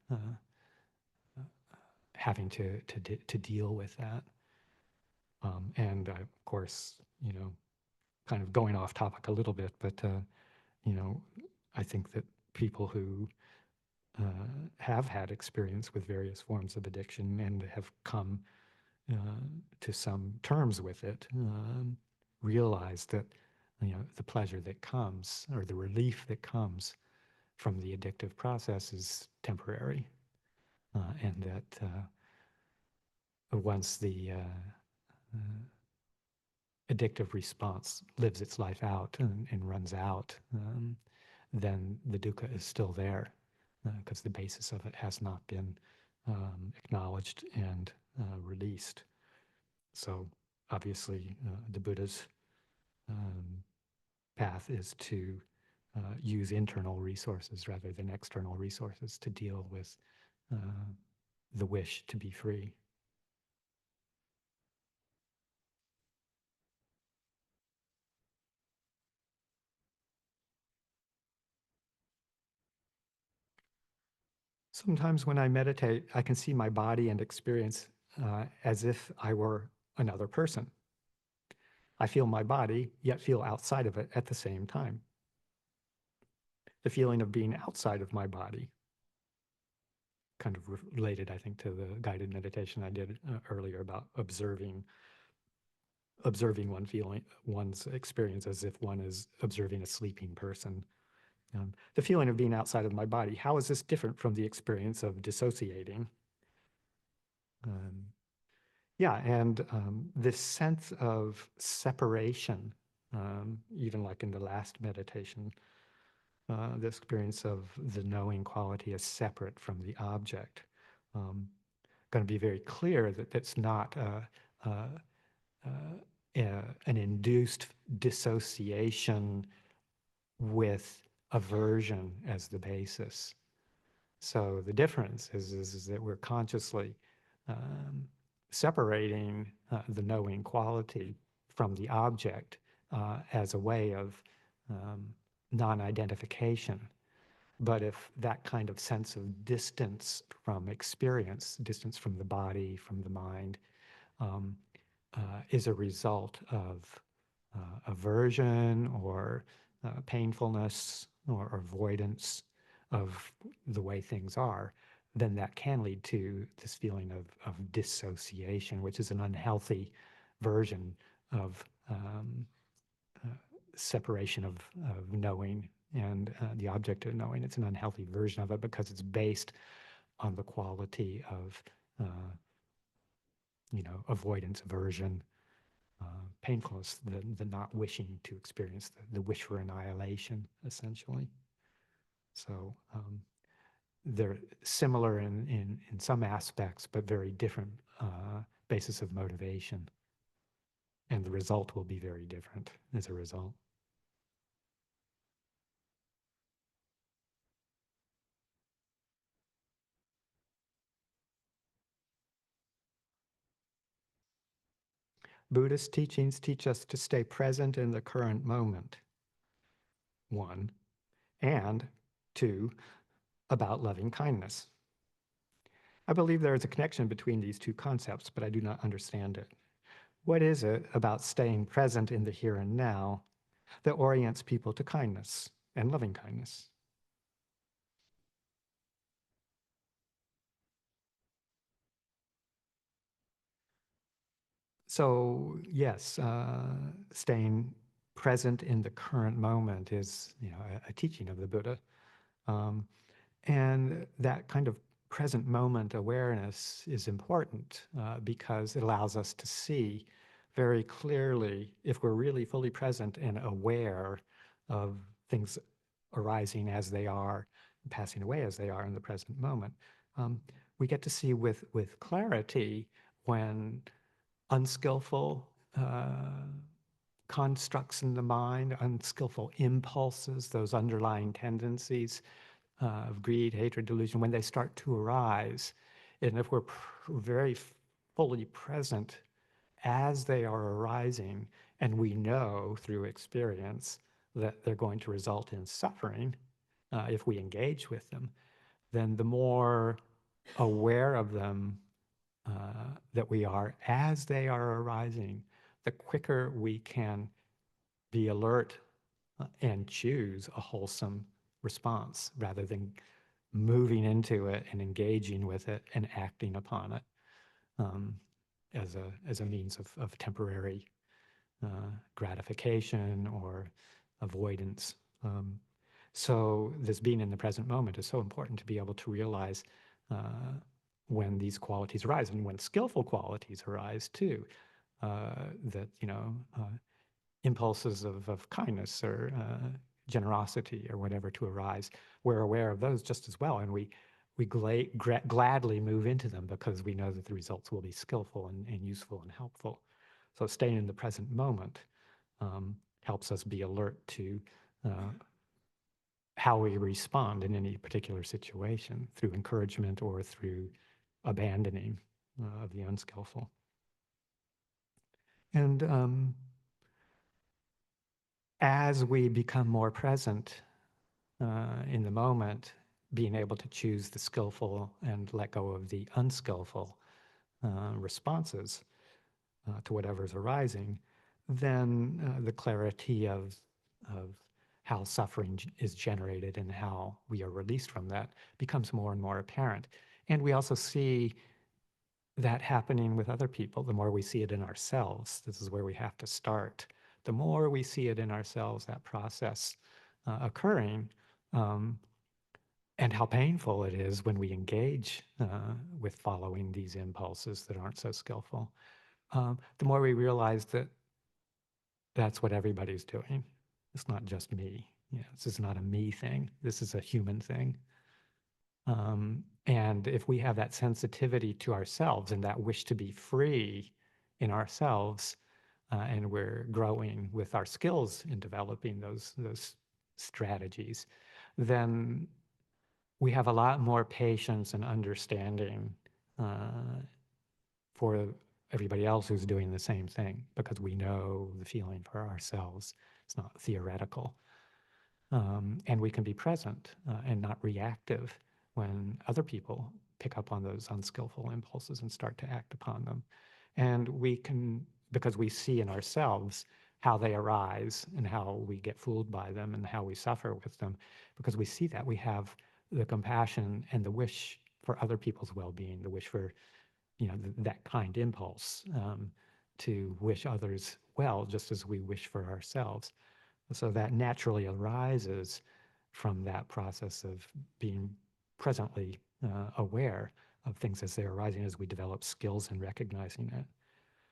having to deal with that. And of course, kind of going off topic a little bit, but you know, I think that people who have had experience with various forms of addiction and have come uh, to some terms with it realize that the pleasure that comes or the relief that comes from the addictive process is temporary, and that once the addictive response lives its life out and runs out, then the dukkha is still there because the basis of it has not been acknowledged and released. So obviously, the Buddha's um, path is to use internal resources rather than external resources to deal with uh, the wish to be free. Sometimes when I meditate, I can see my body and experience as if I were another person. I feel my body, yet feel outside of it at the same time. The feeling of being outside of my body, kind of related, I think, to the guided meditation I did earlier about observing one's experience as if one is observing a sleeping person. The feeling of being outside of my body, how is this different from the experience of dissociating? Um, yeah, and this sense of separation, even like in the last meditation, the experience of the knowing quality as separate from the object. Going to be very clear that it's not an induced dissociation with aversion as the basis. So the difference is that we're consciously um, separating the knowing quality from the object as a way of um, non-identification. But if that kind of sense of distance from experience, distance from the body, from the mind, um, is a result of aversion or painfulness or avoidance of the way things are, then that can lead to this feeling of dissociation, which is an unhealthy version of separation of knowing and the object of knowing. It's an unhealthy version of it because it's based on the quality of, avoidance, aversion, painfulness, the not wishing to experience, the wish for annihilation, essentially. So they're similar in some aspects, but very different basis of motivation. And the result will be very different as a result. Buddhist teachings teach us to stay present in the current moment, one, and two, about loving kindness. I believe there is a connection between these two concepts, but I do not understand it. What is it about staying present in the here and now that orients people to kindness and loving kindness? So yes, staying present in the current moment is, a teaching of the Buddha. Um, And that kind of present moment awareness is important because it allows us to see very clearly if we're really fully present and aware of things arising as they are, passing away as they are in the present moment. Um, we get to see with clarity when unskillful constructs in the mind, unskillful impulses, those underlying tendencies of greed, hatred, delusion, when they start to arise, and if we're very fully present as they are arising, and we know through experience that they're going to result in suffering if we engage with them, then the more aware of them that we are as they are arising, the quicker we can be alert and choose a wholesome response rather than moving into it and engaging with it and acting upon it um, as a means of temporary gratification or avoidance. So this being in the present moment is so important to be able to realize when these qualities arise and when skillful qualities arise too. That impulses of kindness or generosity or whatever to arise, we're aware of those just as well, and we gladly move into them because we know that the results will be skillful and useful and helpful. So staying in the present moment helps us be alert to how we respond in any particular situation through encouragement or through abandoning of the unskillful. And as we become more present in the moment, being able to choose the skillful and let go of the unskillful responses to whatever's arising, then the clarity of how suffering is generated and how we are released from that becomes more and more apparent. And we also see that happening with other people. The more we see it in ourselves, this is where we have to start. The more we see it in ourselves, that process occurring, Um, and how painful it is when we engage with following these impulses that aren't so skillful. The more we realize that that's what everybody's doing. It's not just me. This is not a me thing. This is a human thing. And if we have that sensitivity to ourselves and that wish to be free in ourselves, and we're growing with our skills in developing those strategies, then we have a lot more patience and understanding for everybody else who's doing the same thing, because we know the feeling for ourselves. It's not theoretical. And we can be present and not reactive when other people pick up on those unskillful impulses and start to act upon them. And we can, because we see in ourselves how they arise and how we get fooled by them and how we suffer with them, because we see that, we have the compassion and the wish for other people's well-being, the wish for that kind impulse to wish others well, just as we wish for ourselves. So that naturally arises from that process of being presently aware of things as they're arising, as we develop skills in recognizing it.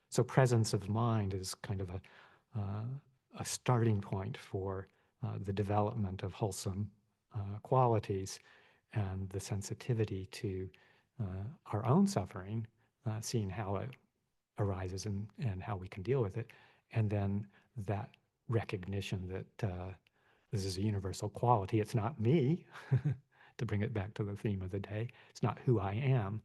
So presence of mind is kind of a starting point for the development of wholesome qualities and the sensitivity to our own suffering, seeing how it arises and how we can deal with it, and then that recognition that this is a universal quality. It's not me, to bring it back to the theme of the day. It's not who I am.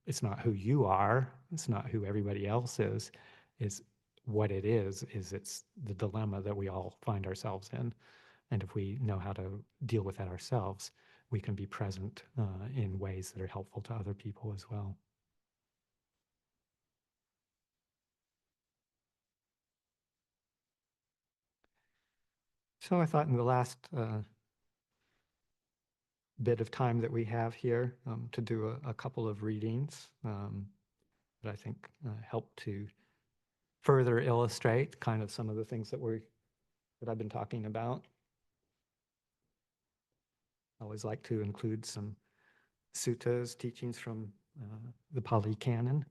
It's not who you are. It's not who everybody else is. It's what it is it's the dilemma that we all find ourselves in. And if we know how to deal with that ourselves, we can be present in ways that are helpful to other people as well. So I thought in the last bit of time that we have here to do a couple of readings that I think help to further illustrate kind of some of the things that I've been talking about. I always like to include some suttas, teachings from the Pali Canon.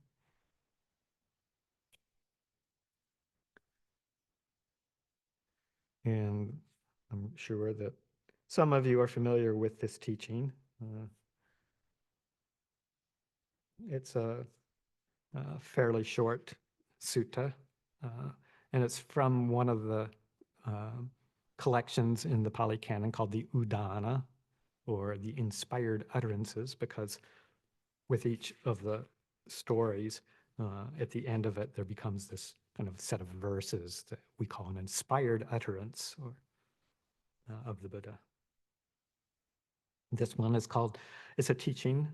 And I'm sure that some of you are familiar with this teaching. It's a fairly short sutta, and it's from one of the collections in the Pali Canon called the Udana, or the inspired utterances, because with each of the stories, at the end of it, there becomes this kind of set of verses that we call an inspired utterance of the Buddha. This one is called, it's a teaching,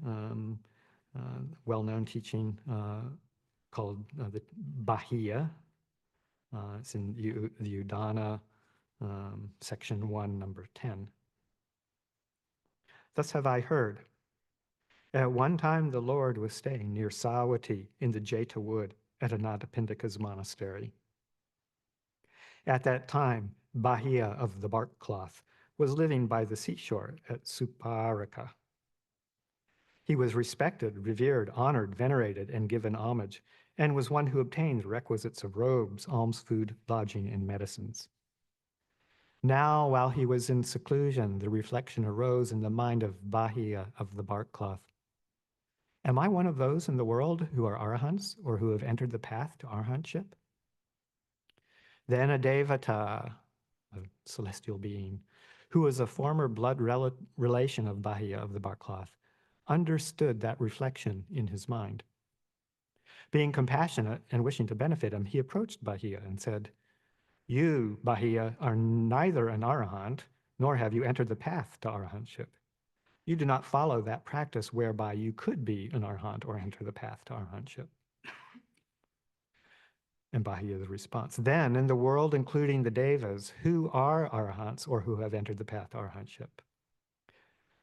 well-known teaching called the Bahiya. It's in the Udana, section 1, number 10. Thus have I heard. At one time, the Lord was staying near Sawati in the Jeta wood at Anathapindika's monastery. At that time, Bahiya of the bark cloth was living by the seashore at Suparika. He was respected, revered, honored, venerated, and given homage, and was one who obtained the requisites of robes, alms, food, lodging, and medicines. Now, while he was in seclusion, the reflection arose in the mind of Bahiya of the bark cloth. Am I one of those in the world who are arahants, or who have entered the path to arahantship? Then a devata, a celestial being, who was a former blood relation of Bahiya of the bark cloth, understood that reflection in his mind. Being compassionate and wishing to benefit him, he approached Bahiya and said, You, Bahiya, are neither an arahant, nor have you entered the path to arahantship. You do not follow that practice whereby you could be an arahant or enter the path to arahantship. And Bahiya's response, then in the world, including the devas, who are arahants or who have entered the path to arahantship?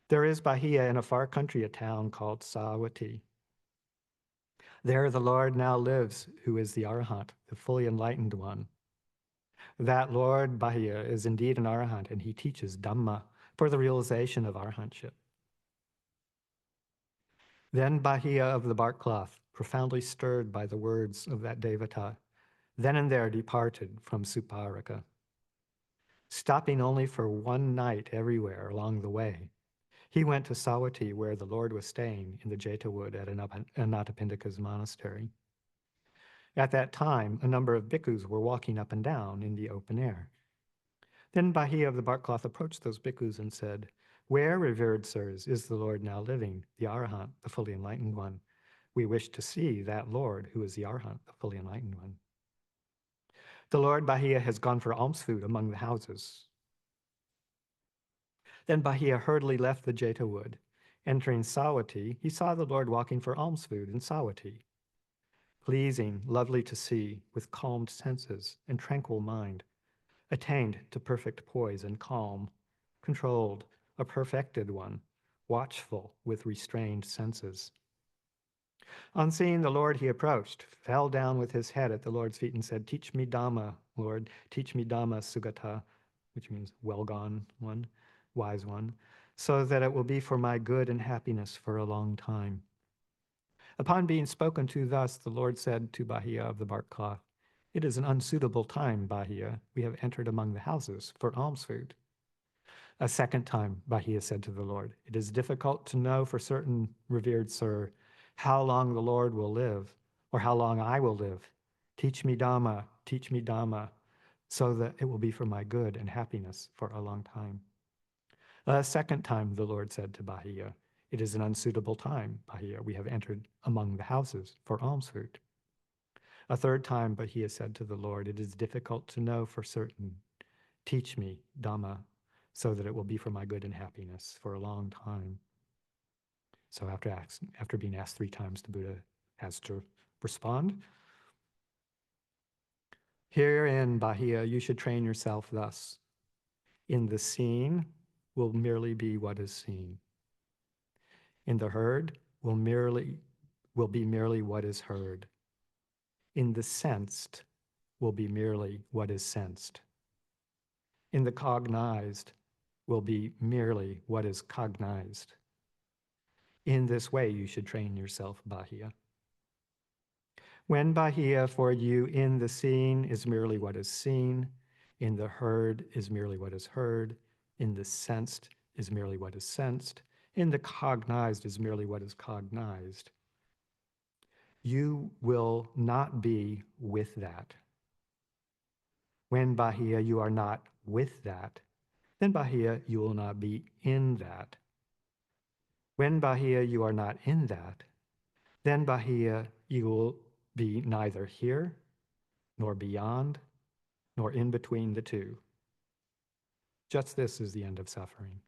There is Bahiya in a far country, a town called Sawati. There the Lord now lives, who is the arahant, the fully enlightened one. That Lord Bahiya is indeed an arahant, and he teaches Dhamma, for the realization of arhantship. Then Bahia of the bark cloth, profoundly stirred by the words of that Devata, then and there departed from Suparaka, stopping only for one night everywhere along the way. He went to Sawati, where the Lord was staying in the Jeta wood at Anathapindika's monastery. At that time, a number of bhikkhus were walking up and down in the open air. Then Bahia of the bark cloth approached those bhikkhus and said, "Where, revered sirs, is the Lord now living, the Arahant, the fully enlightened one? We wish to see that Lord who is the Arahant, the fully enlightened one." "The Lord Bahia has gone for alms food among the houses." Then Bahia hurriedly left the Jeta wood. Entering Sawati, he saw the Lord walking for alms food in Sawati. Pleasing, lovely to see, with calmed senses and tranquil mind, attained to perfect poise and calm, controlled, a perfected one, watchful with restrained senses. On seeing the Lord, he approached, fell down with his head at the Lord's feet and said, "Teach me Dhamma, Lord, teach me Dhamma Sugata," which means well gone one, wise one, "so that it will be for my good and happiness for a long time." Upon being spoken to thus, the Lord said to Bahia of the bark cloth, "It is an unsuitable time, Bahia. We have entered among the houses for alms food." A second time, Bahia said to the Lord, "It is difficult to know for certain, revered sir, how long the Lord will live, or how long I will live. Teach me Dhamma, so that it will be for my good and happiness for a long time." A second time, the Lord said to Bahia, "It is an unsuitable time, Bahia. We have entered among the houses for alms food." A third time, Bahia said to the Lord, "It is difficult to know for certain. Teach me Dhamma, so that it will be for my good and happiness for a long time." So after being asked 3 times, the Buddha has to respond. "Herein, Bahia, you should train yourself thus. In the seen will merely be what is seen. In the heard will be merely what is heard. In the sensed will be merely what is sensed. In the cognized will be merely what is cognized. In this way you should train yourself, Bahia. When Bahia for you in the seen is merely what is seen, in the heard is merely what is heard, in the sensed is merely what is sensed, in the cognized is merely what is cognized, you will not be with that. When Bahia you are not with that, then Bahia you will not be in that. When Bahia you are not in that, then Bahia you will be neither here, nor beyond, nor in between the two. Just this is the end of suffering.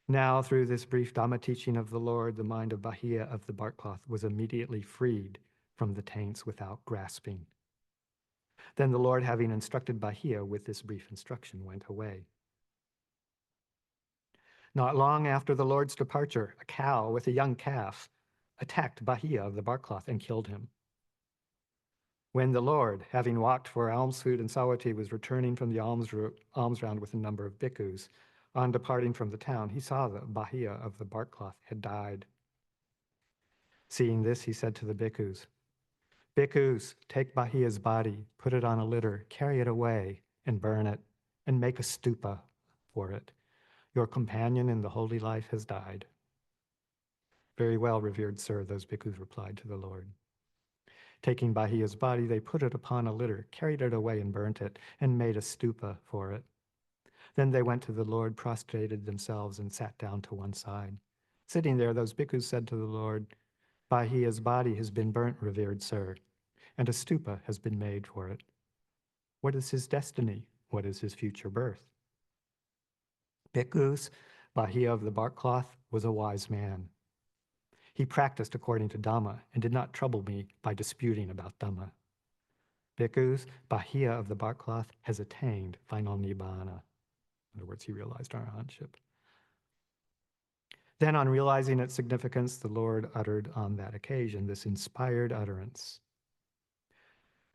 Now, through this brief Dhamma teaching of the Lord, the mind of Bahia of the bark cloth was immediately freed from the taints without grasping. Then the Lord, having instructed Bahia with this brief instruction, went away. Not long after the Lord's departure, a cow with a young calf attacked Bahia of the bark cloth and killed him. When the Lord, having walked for alms food in Sawati, was returning from the alms round with a number of bhikkhus, on departing from the town, he saw that Bahia of the bark cloth had died. Seeing this, he said to the bhikkhus, "Bhikkhus, take Bahia's body, put it on a litter, carry it away, and burn it, and make a stupa for it. Your companion in the holy life has died." "Very well, revered sir," those bhikkhus replied to the Lord. Taking Bahia's body, they put it upon a litter, carried it away and burnt it, and made a stupa for it. Then they went to the Lord, prostrated themselves, and sat down to one side. Sitting there, those bhikkhus said to the Lord, "Bahia's body has been burnt, revered sir, and a stupa has been made for it. What is his destiny? What is his future birth?" "Bhikkhus, Bahia of the bark cloth was a wise man. He practiced according to Dhamma and did not trouble me by disputing about Dhamma. Bhikkhus, Bahia of the bark cloth has attained final nibbana." In other words, he realized arahantship. Then, on realizing its significance, the Lord uttered on that occasion this inspired utterance: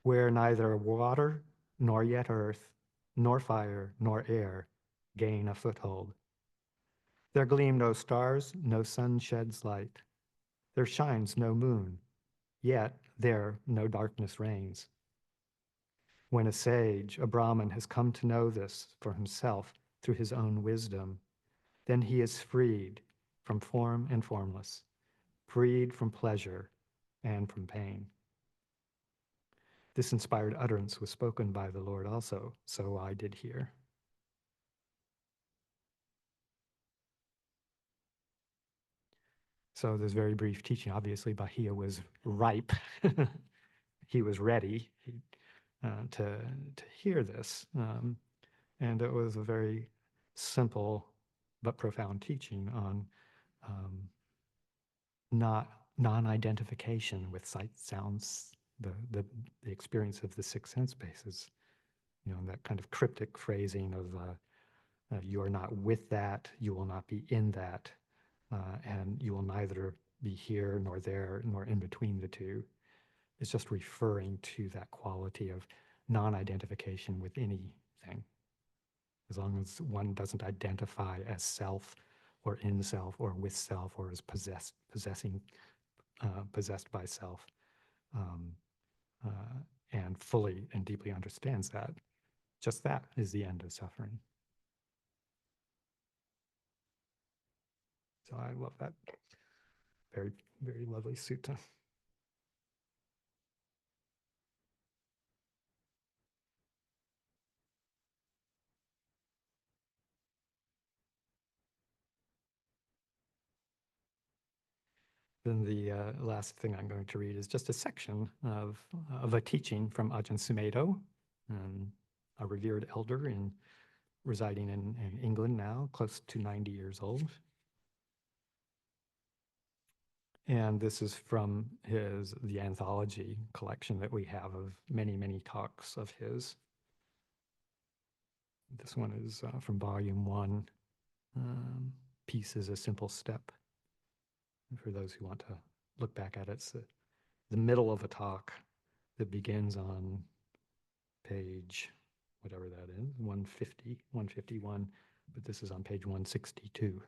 "Where neither water nor yet earth, nor fire, nor air gain a foothold. There gleam no stars, no sun sheds light. There shines no moon, yet there no darkness reigns. When a sage, a Brahmin, has come to know this for himself through his own wisdom, then he is freed from form and formless, freed from pleasure and from pain. This inspired utterance was spoken by the Lord also, so I did hear. So this very brief teaching, obviously, Bahia was ripe. He was ready to hear this. And it was a very simple but profound teaching on um, not non-identification with sight, sounds, the experience of the six sense bases. You know, that kind of cryptic phrasing of you are not with that, you will not be in that, and you will neither be here nor there nor in between the two. It's just referring to that quality of non-identification with anything. As long as one doesn't identify as self or in self or with self or as possessed by self, um, and fully and deeply understands that, just that is the end of suffering. So I love that. Very, very lovely sutta. Then the last thing I'm going to read is just a section of a teaching from Ajahn Sumedho, a revered elder residing in England now, close to 90 years old. And this is from the anthology collection that we have of many, many talks of his. This one is from volume 1. Peace is a simple step. And for those who want to look back at it, it's the middle of a talk that begins on page, whatever that is, 150, 151, but this is on page 162.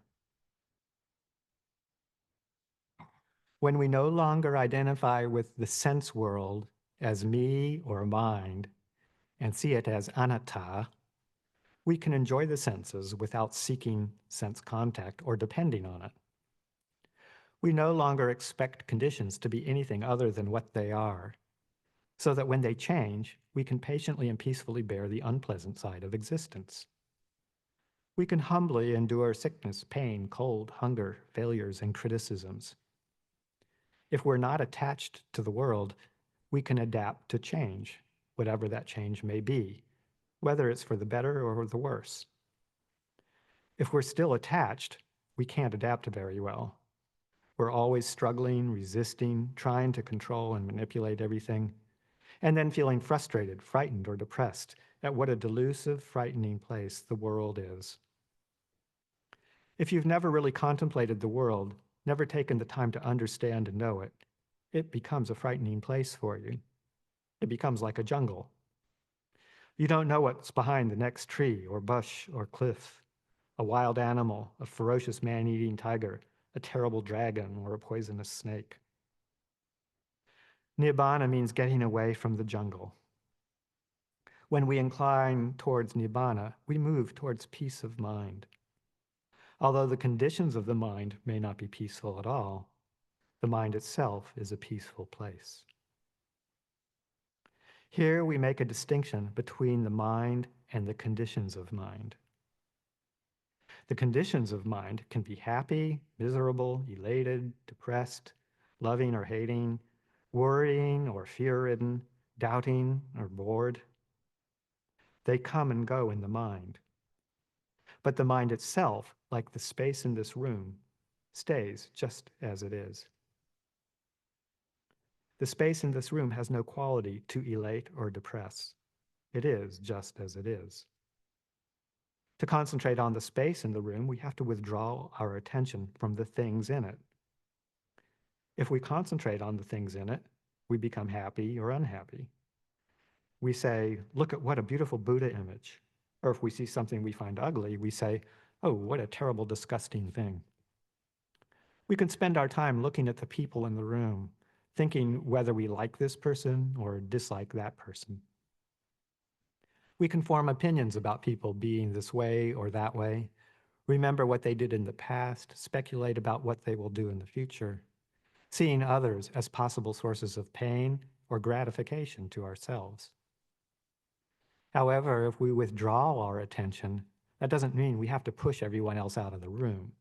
When we no longer identify with the sense world as me or mind and see it as anatta, we can enjoy the senses without seeking sense contact or depending on it. We no longer expect conditions to be anything other than what they are, so that when they change, we can patiently and peacefully bear the unpleasant side of existence. We can humbly endure sickness, pain, cold, hunger, failures, and criticisms. If we're not attached to the world, we can adapt to change, whatever that change may be, whether it's for the better or the worse. If we're still attached, we can't adapt very well. We're always struggling, resisting, trying to control and manipulate everything, and then feeling frustrated, frightened, or depressed at what a delusive, frightening place the world is. If you've never really contemplated the world, never taken the time to understand and know it, it becomes a frightening place for you. It becomes like a jungle. You don't know what's behind the next tree or bush or cliff, a wild animal, a ferocious man-eating tiger, a terrible dragon, or a poisonous snake. Nibbana means getting away from the jungle. When we incline towards Nibbana, we move towards peace of mind. Although the conditions of the mind may not be peaceful at all, the mind itself is a peaceful place. Here we make a distinction between the mind and the conditions of mind. The conditions of mind can be happy, miserable, elated, depressed, loving or hating, worrying or fear-ridden, doubting or bored. They come and go in the mind. But the mind itself, like the space in this room, stays just as it is. The space in this room has no quality to elate or depress. It is just as it is. To concentrate on the space in the room, we have to withdraw our attention from the things in it. If we concentrate on the things in it, we become happy or unhappy. We say, look at what a beautiful Buddha image. Or if we see something we find ugly, we say, oh, what a terrible, disgusting thing. We can spend our time looking at the people in the room, thinking whether we like this person or dislike that person. We can form opinions about people being this way or that way, remember what they did in the past, speculate about what they will do in the future, seeing others as possible sources of pain or gratification to ourselves. However, if we withdraw our attention, that doesn't mean we have to push everyone else out of the room.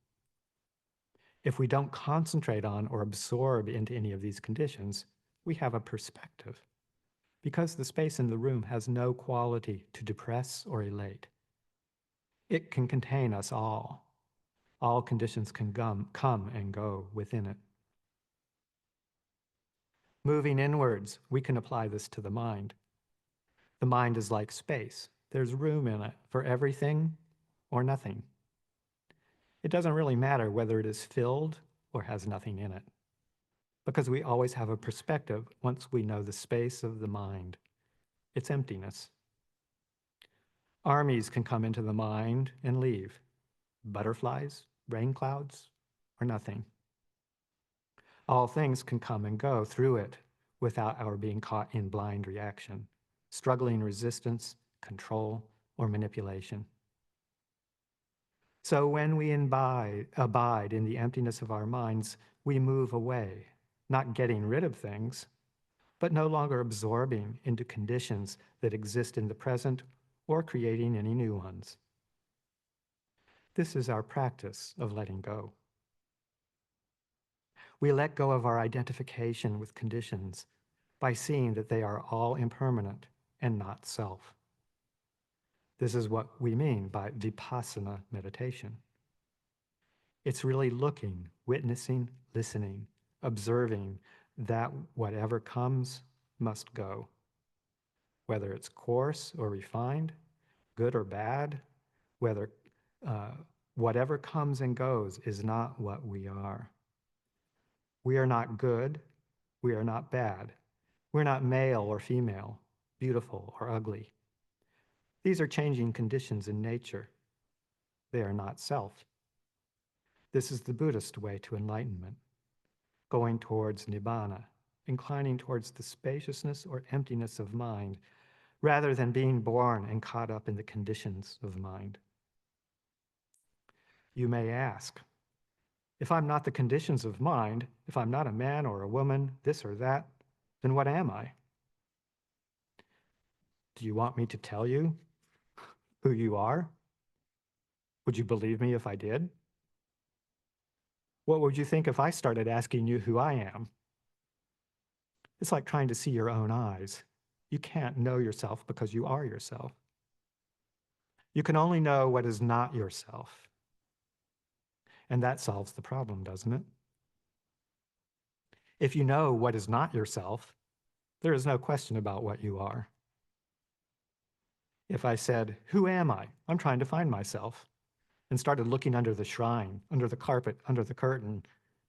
If we don't concentrate on or absorb into any of these conditions, we have a perspective, because the space in the room has no quality to depress or elate. It can contain us all. All conditions can come and go within it. Moving inwards, we can apply this to the mind. The mind is like space. There's room in it for everything or nothing. It doesn't really matter whether it is filled or has nothing in it, because we always have a perspective once we know the space of the mind, its emptiness. Armies can come into the mind and leave. Butterflies, rain clouds, or nothing. All things can come and go through it without our being caught in blind reaction, struggling resistance, control, or manipulation. So when we abide in the emptiness of our minds, we move away, not getting rid of things, but no longer absorbing into conditions that exist in the present or creating any new ones. This is our practice of letting go. We let go of our identification with conditions by seeing that they are all impermanent and not self. This is what we mean by vipassana meditation. It's really looking, witnessing, listening, observing that whatever comes must go. Whether it's coarse or refined, good or bad, whether uh, whatever comes and goes is not what we are. We are not good, we are not bad. We're not male or female, beautiful or ugly. These are changing conditions in nature. They are not self. This is the Buddhist way to enlightenment, going towards nibbana, inclining towards the spaciousness or emptiness of mind, rather than being born and caught up in the conditions of mind. You may ask, if I'm not the conditions of mind, if I'm not a man or a woman, this or that, then what am I? Do you want me to tell you who you are? Would you believe me if I did? What would you think if I started asking you who I am? It's like trying to see your own eyes. You can't know yourself because you are yourself. You can only know what is not yourself. And that solves the problem, doesn't it? If you know what is not yourself, there is no question about what you are. If I said, who am I? I'm trying to find myself, and started looking under the shrine, under the carpet, under the curtain,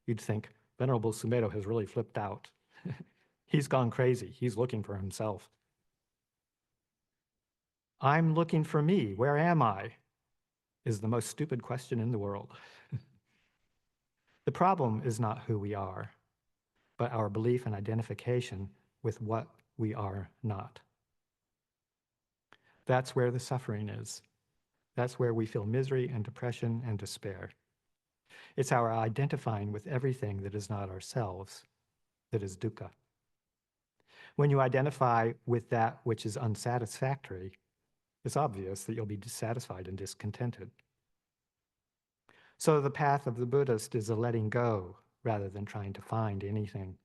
you'd think, Venerable Sumedho has really flipped out. He's gone crazy. He's looking for himself. I'm looking for me. Where am I? Is the most stupid question in the world. The problem is not who we are, but our belief and identification with what we are not. That's where the suffering is. That's where we feel misery and depression and despair. It's our identifying with everything that is not ourselves that is dukkha. When you identify with that which is unsatisfactory, it's obvious that you'll be dissatisfied and discontented. So the path of the Buddhist is a letting go rather than trying to find anything.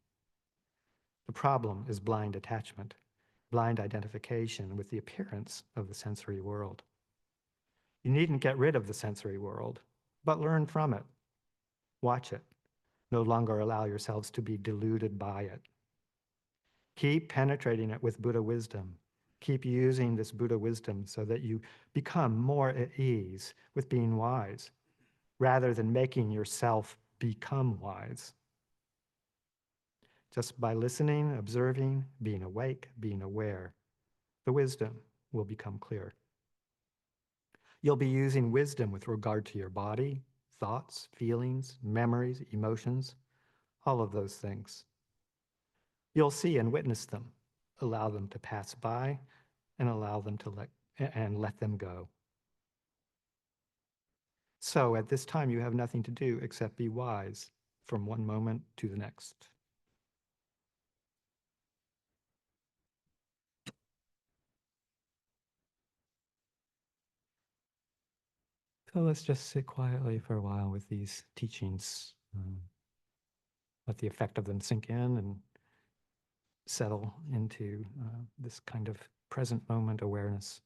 The problem is blind attachment, blind identification with the appearance of the sensory world. You needn't get rid of the sensory world, but learn from it. Watch it. No longer allow yourselves to be deluded by it. Keep penetrating it with Buddha wisdom. Keep using this Buddha wisdom so that you become more at ease with being wise, rather than making yourself become wise. Just by listening, observing, being awake, being aware, the wisdom will become clear. You'll be using wisdom with regard to your body, thoughts, feelings, memories, emotions, all of those things. You'll see and witness them, allow them to pass by, and allow them to let them go. So at this time, you have nothing to do except be wise from one moment to the next. So let's just sit quietly for a while with these teachings. Let the effect of them sink in and settle into this kind of present moment awareness.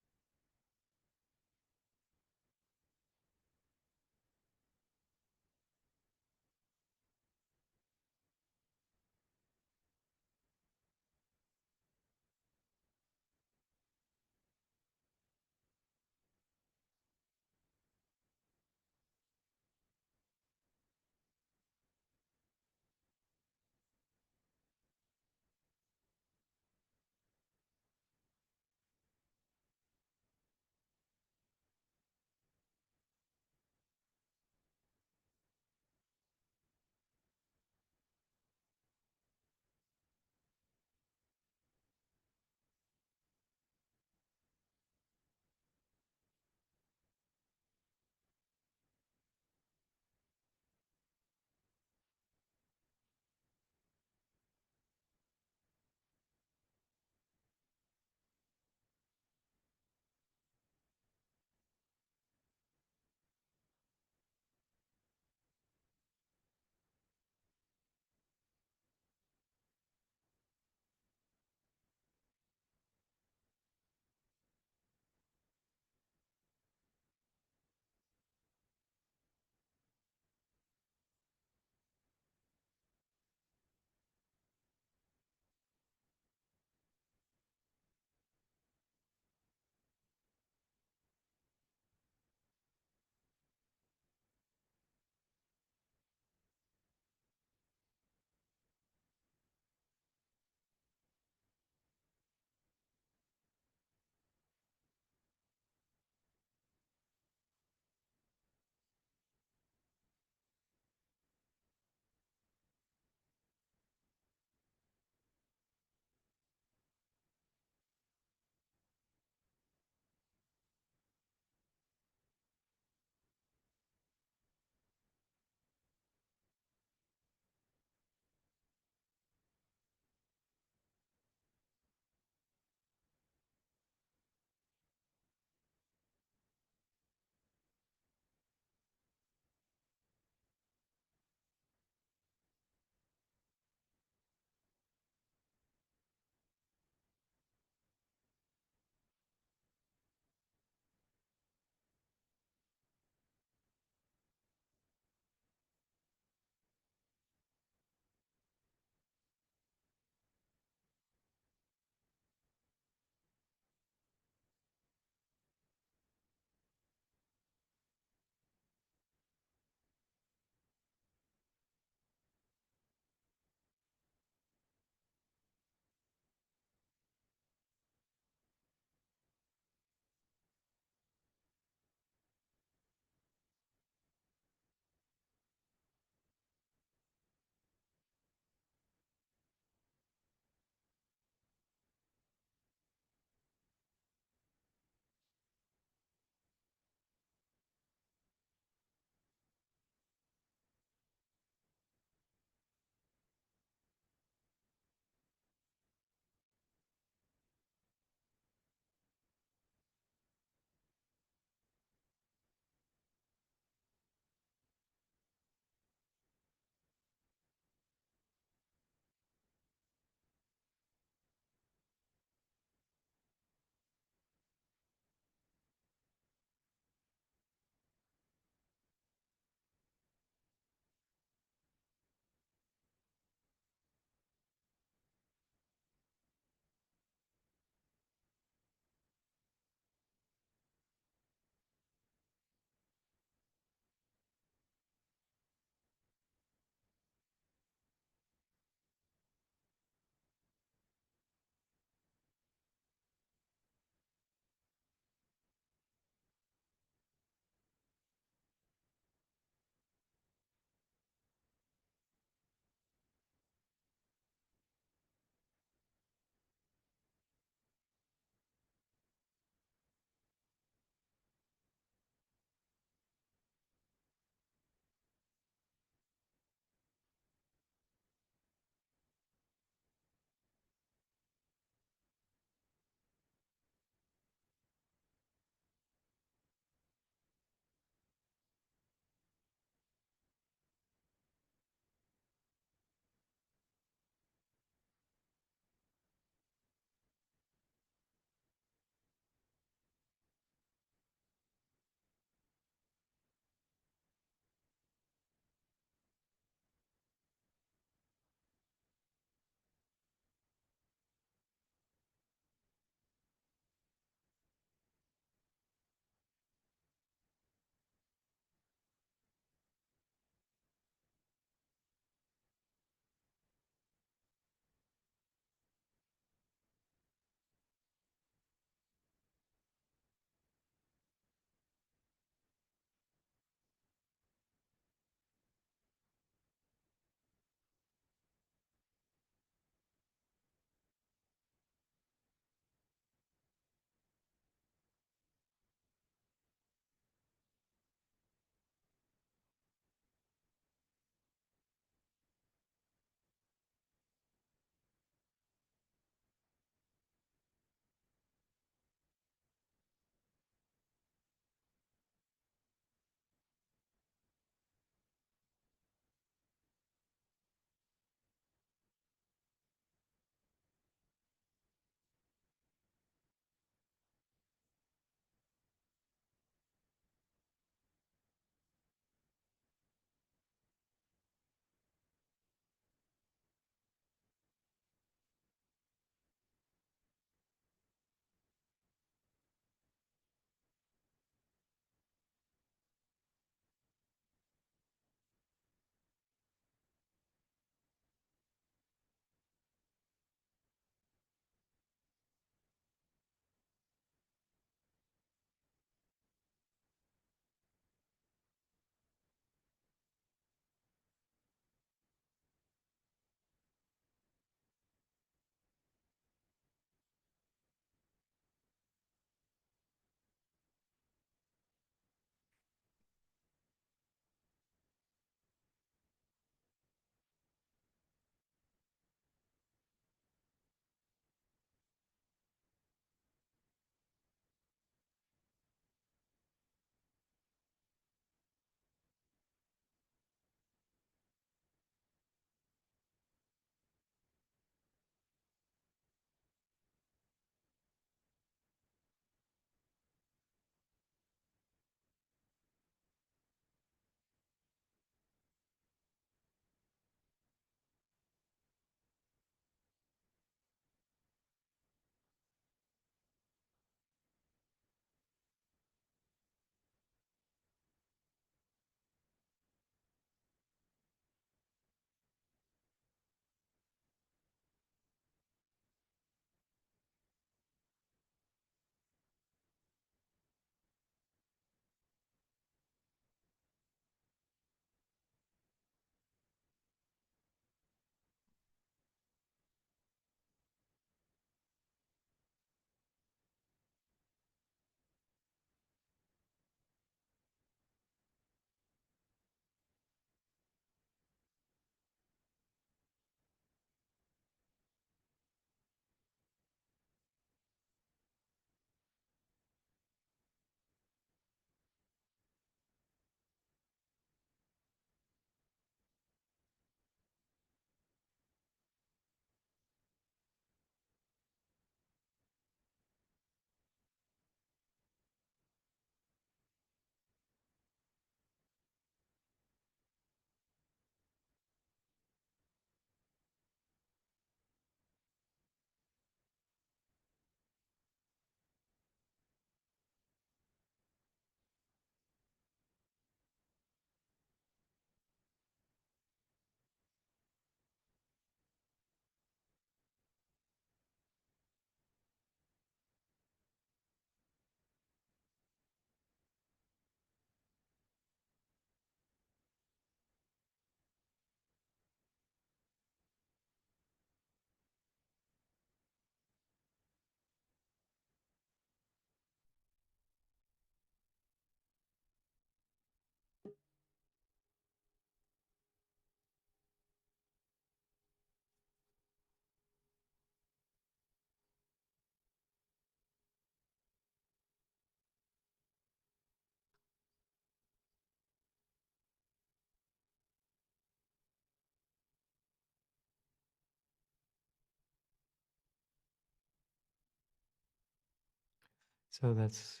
So that's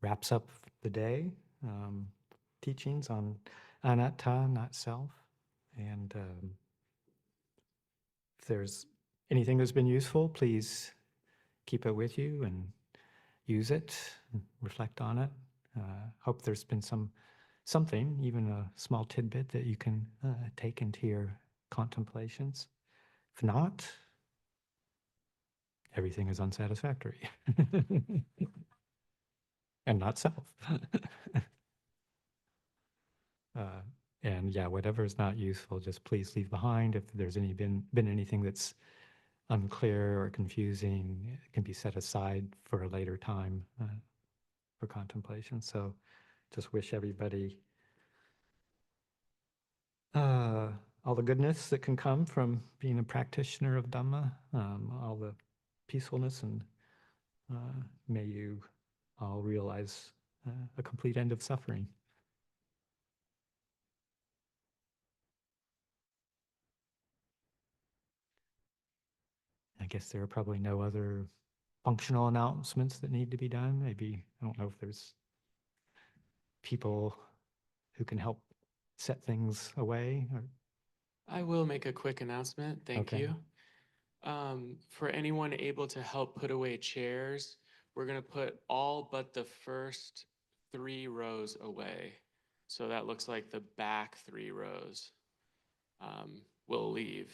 wraps up the day. Teachings on anatta, not self. And if there's anything that's been useful, please keep it with you and use it, and reflect on it. Hope there's been something, even a small tidbit that you can take into your contemplations. If not, everything is unsatisfactory and not self. uh, and yeah, whatever is not useful, just please leave behind. If there's been anything that's unclear or confusing, it can be set aside for a later time for contemplation. So just wish everybody uh, all the goodness that can come from being a practitioner of Dhamma, all the peacefulness, and may you all realize a complete end of suffering. I guess there are probably no other functional announcements that need to be done. Maybe, I don't know if there's people who can help set things away. Or, I will make a quick announcement. Thank okay. you. For anyone able to help put away chairs, we're going to put all but the first 3 rows away. So that looks like the back 3 rows will leave.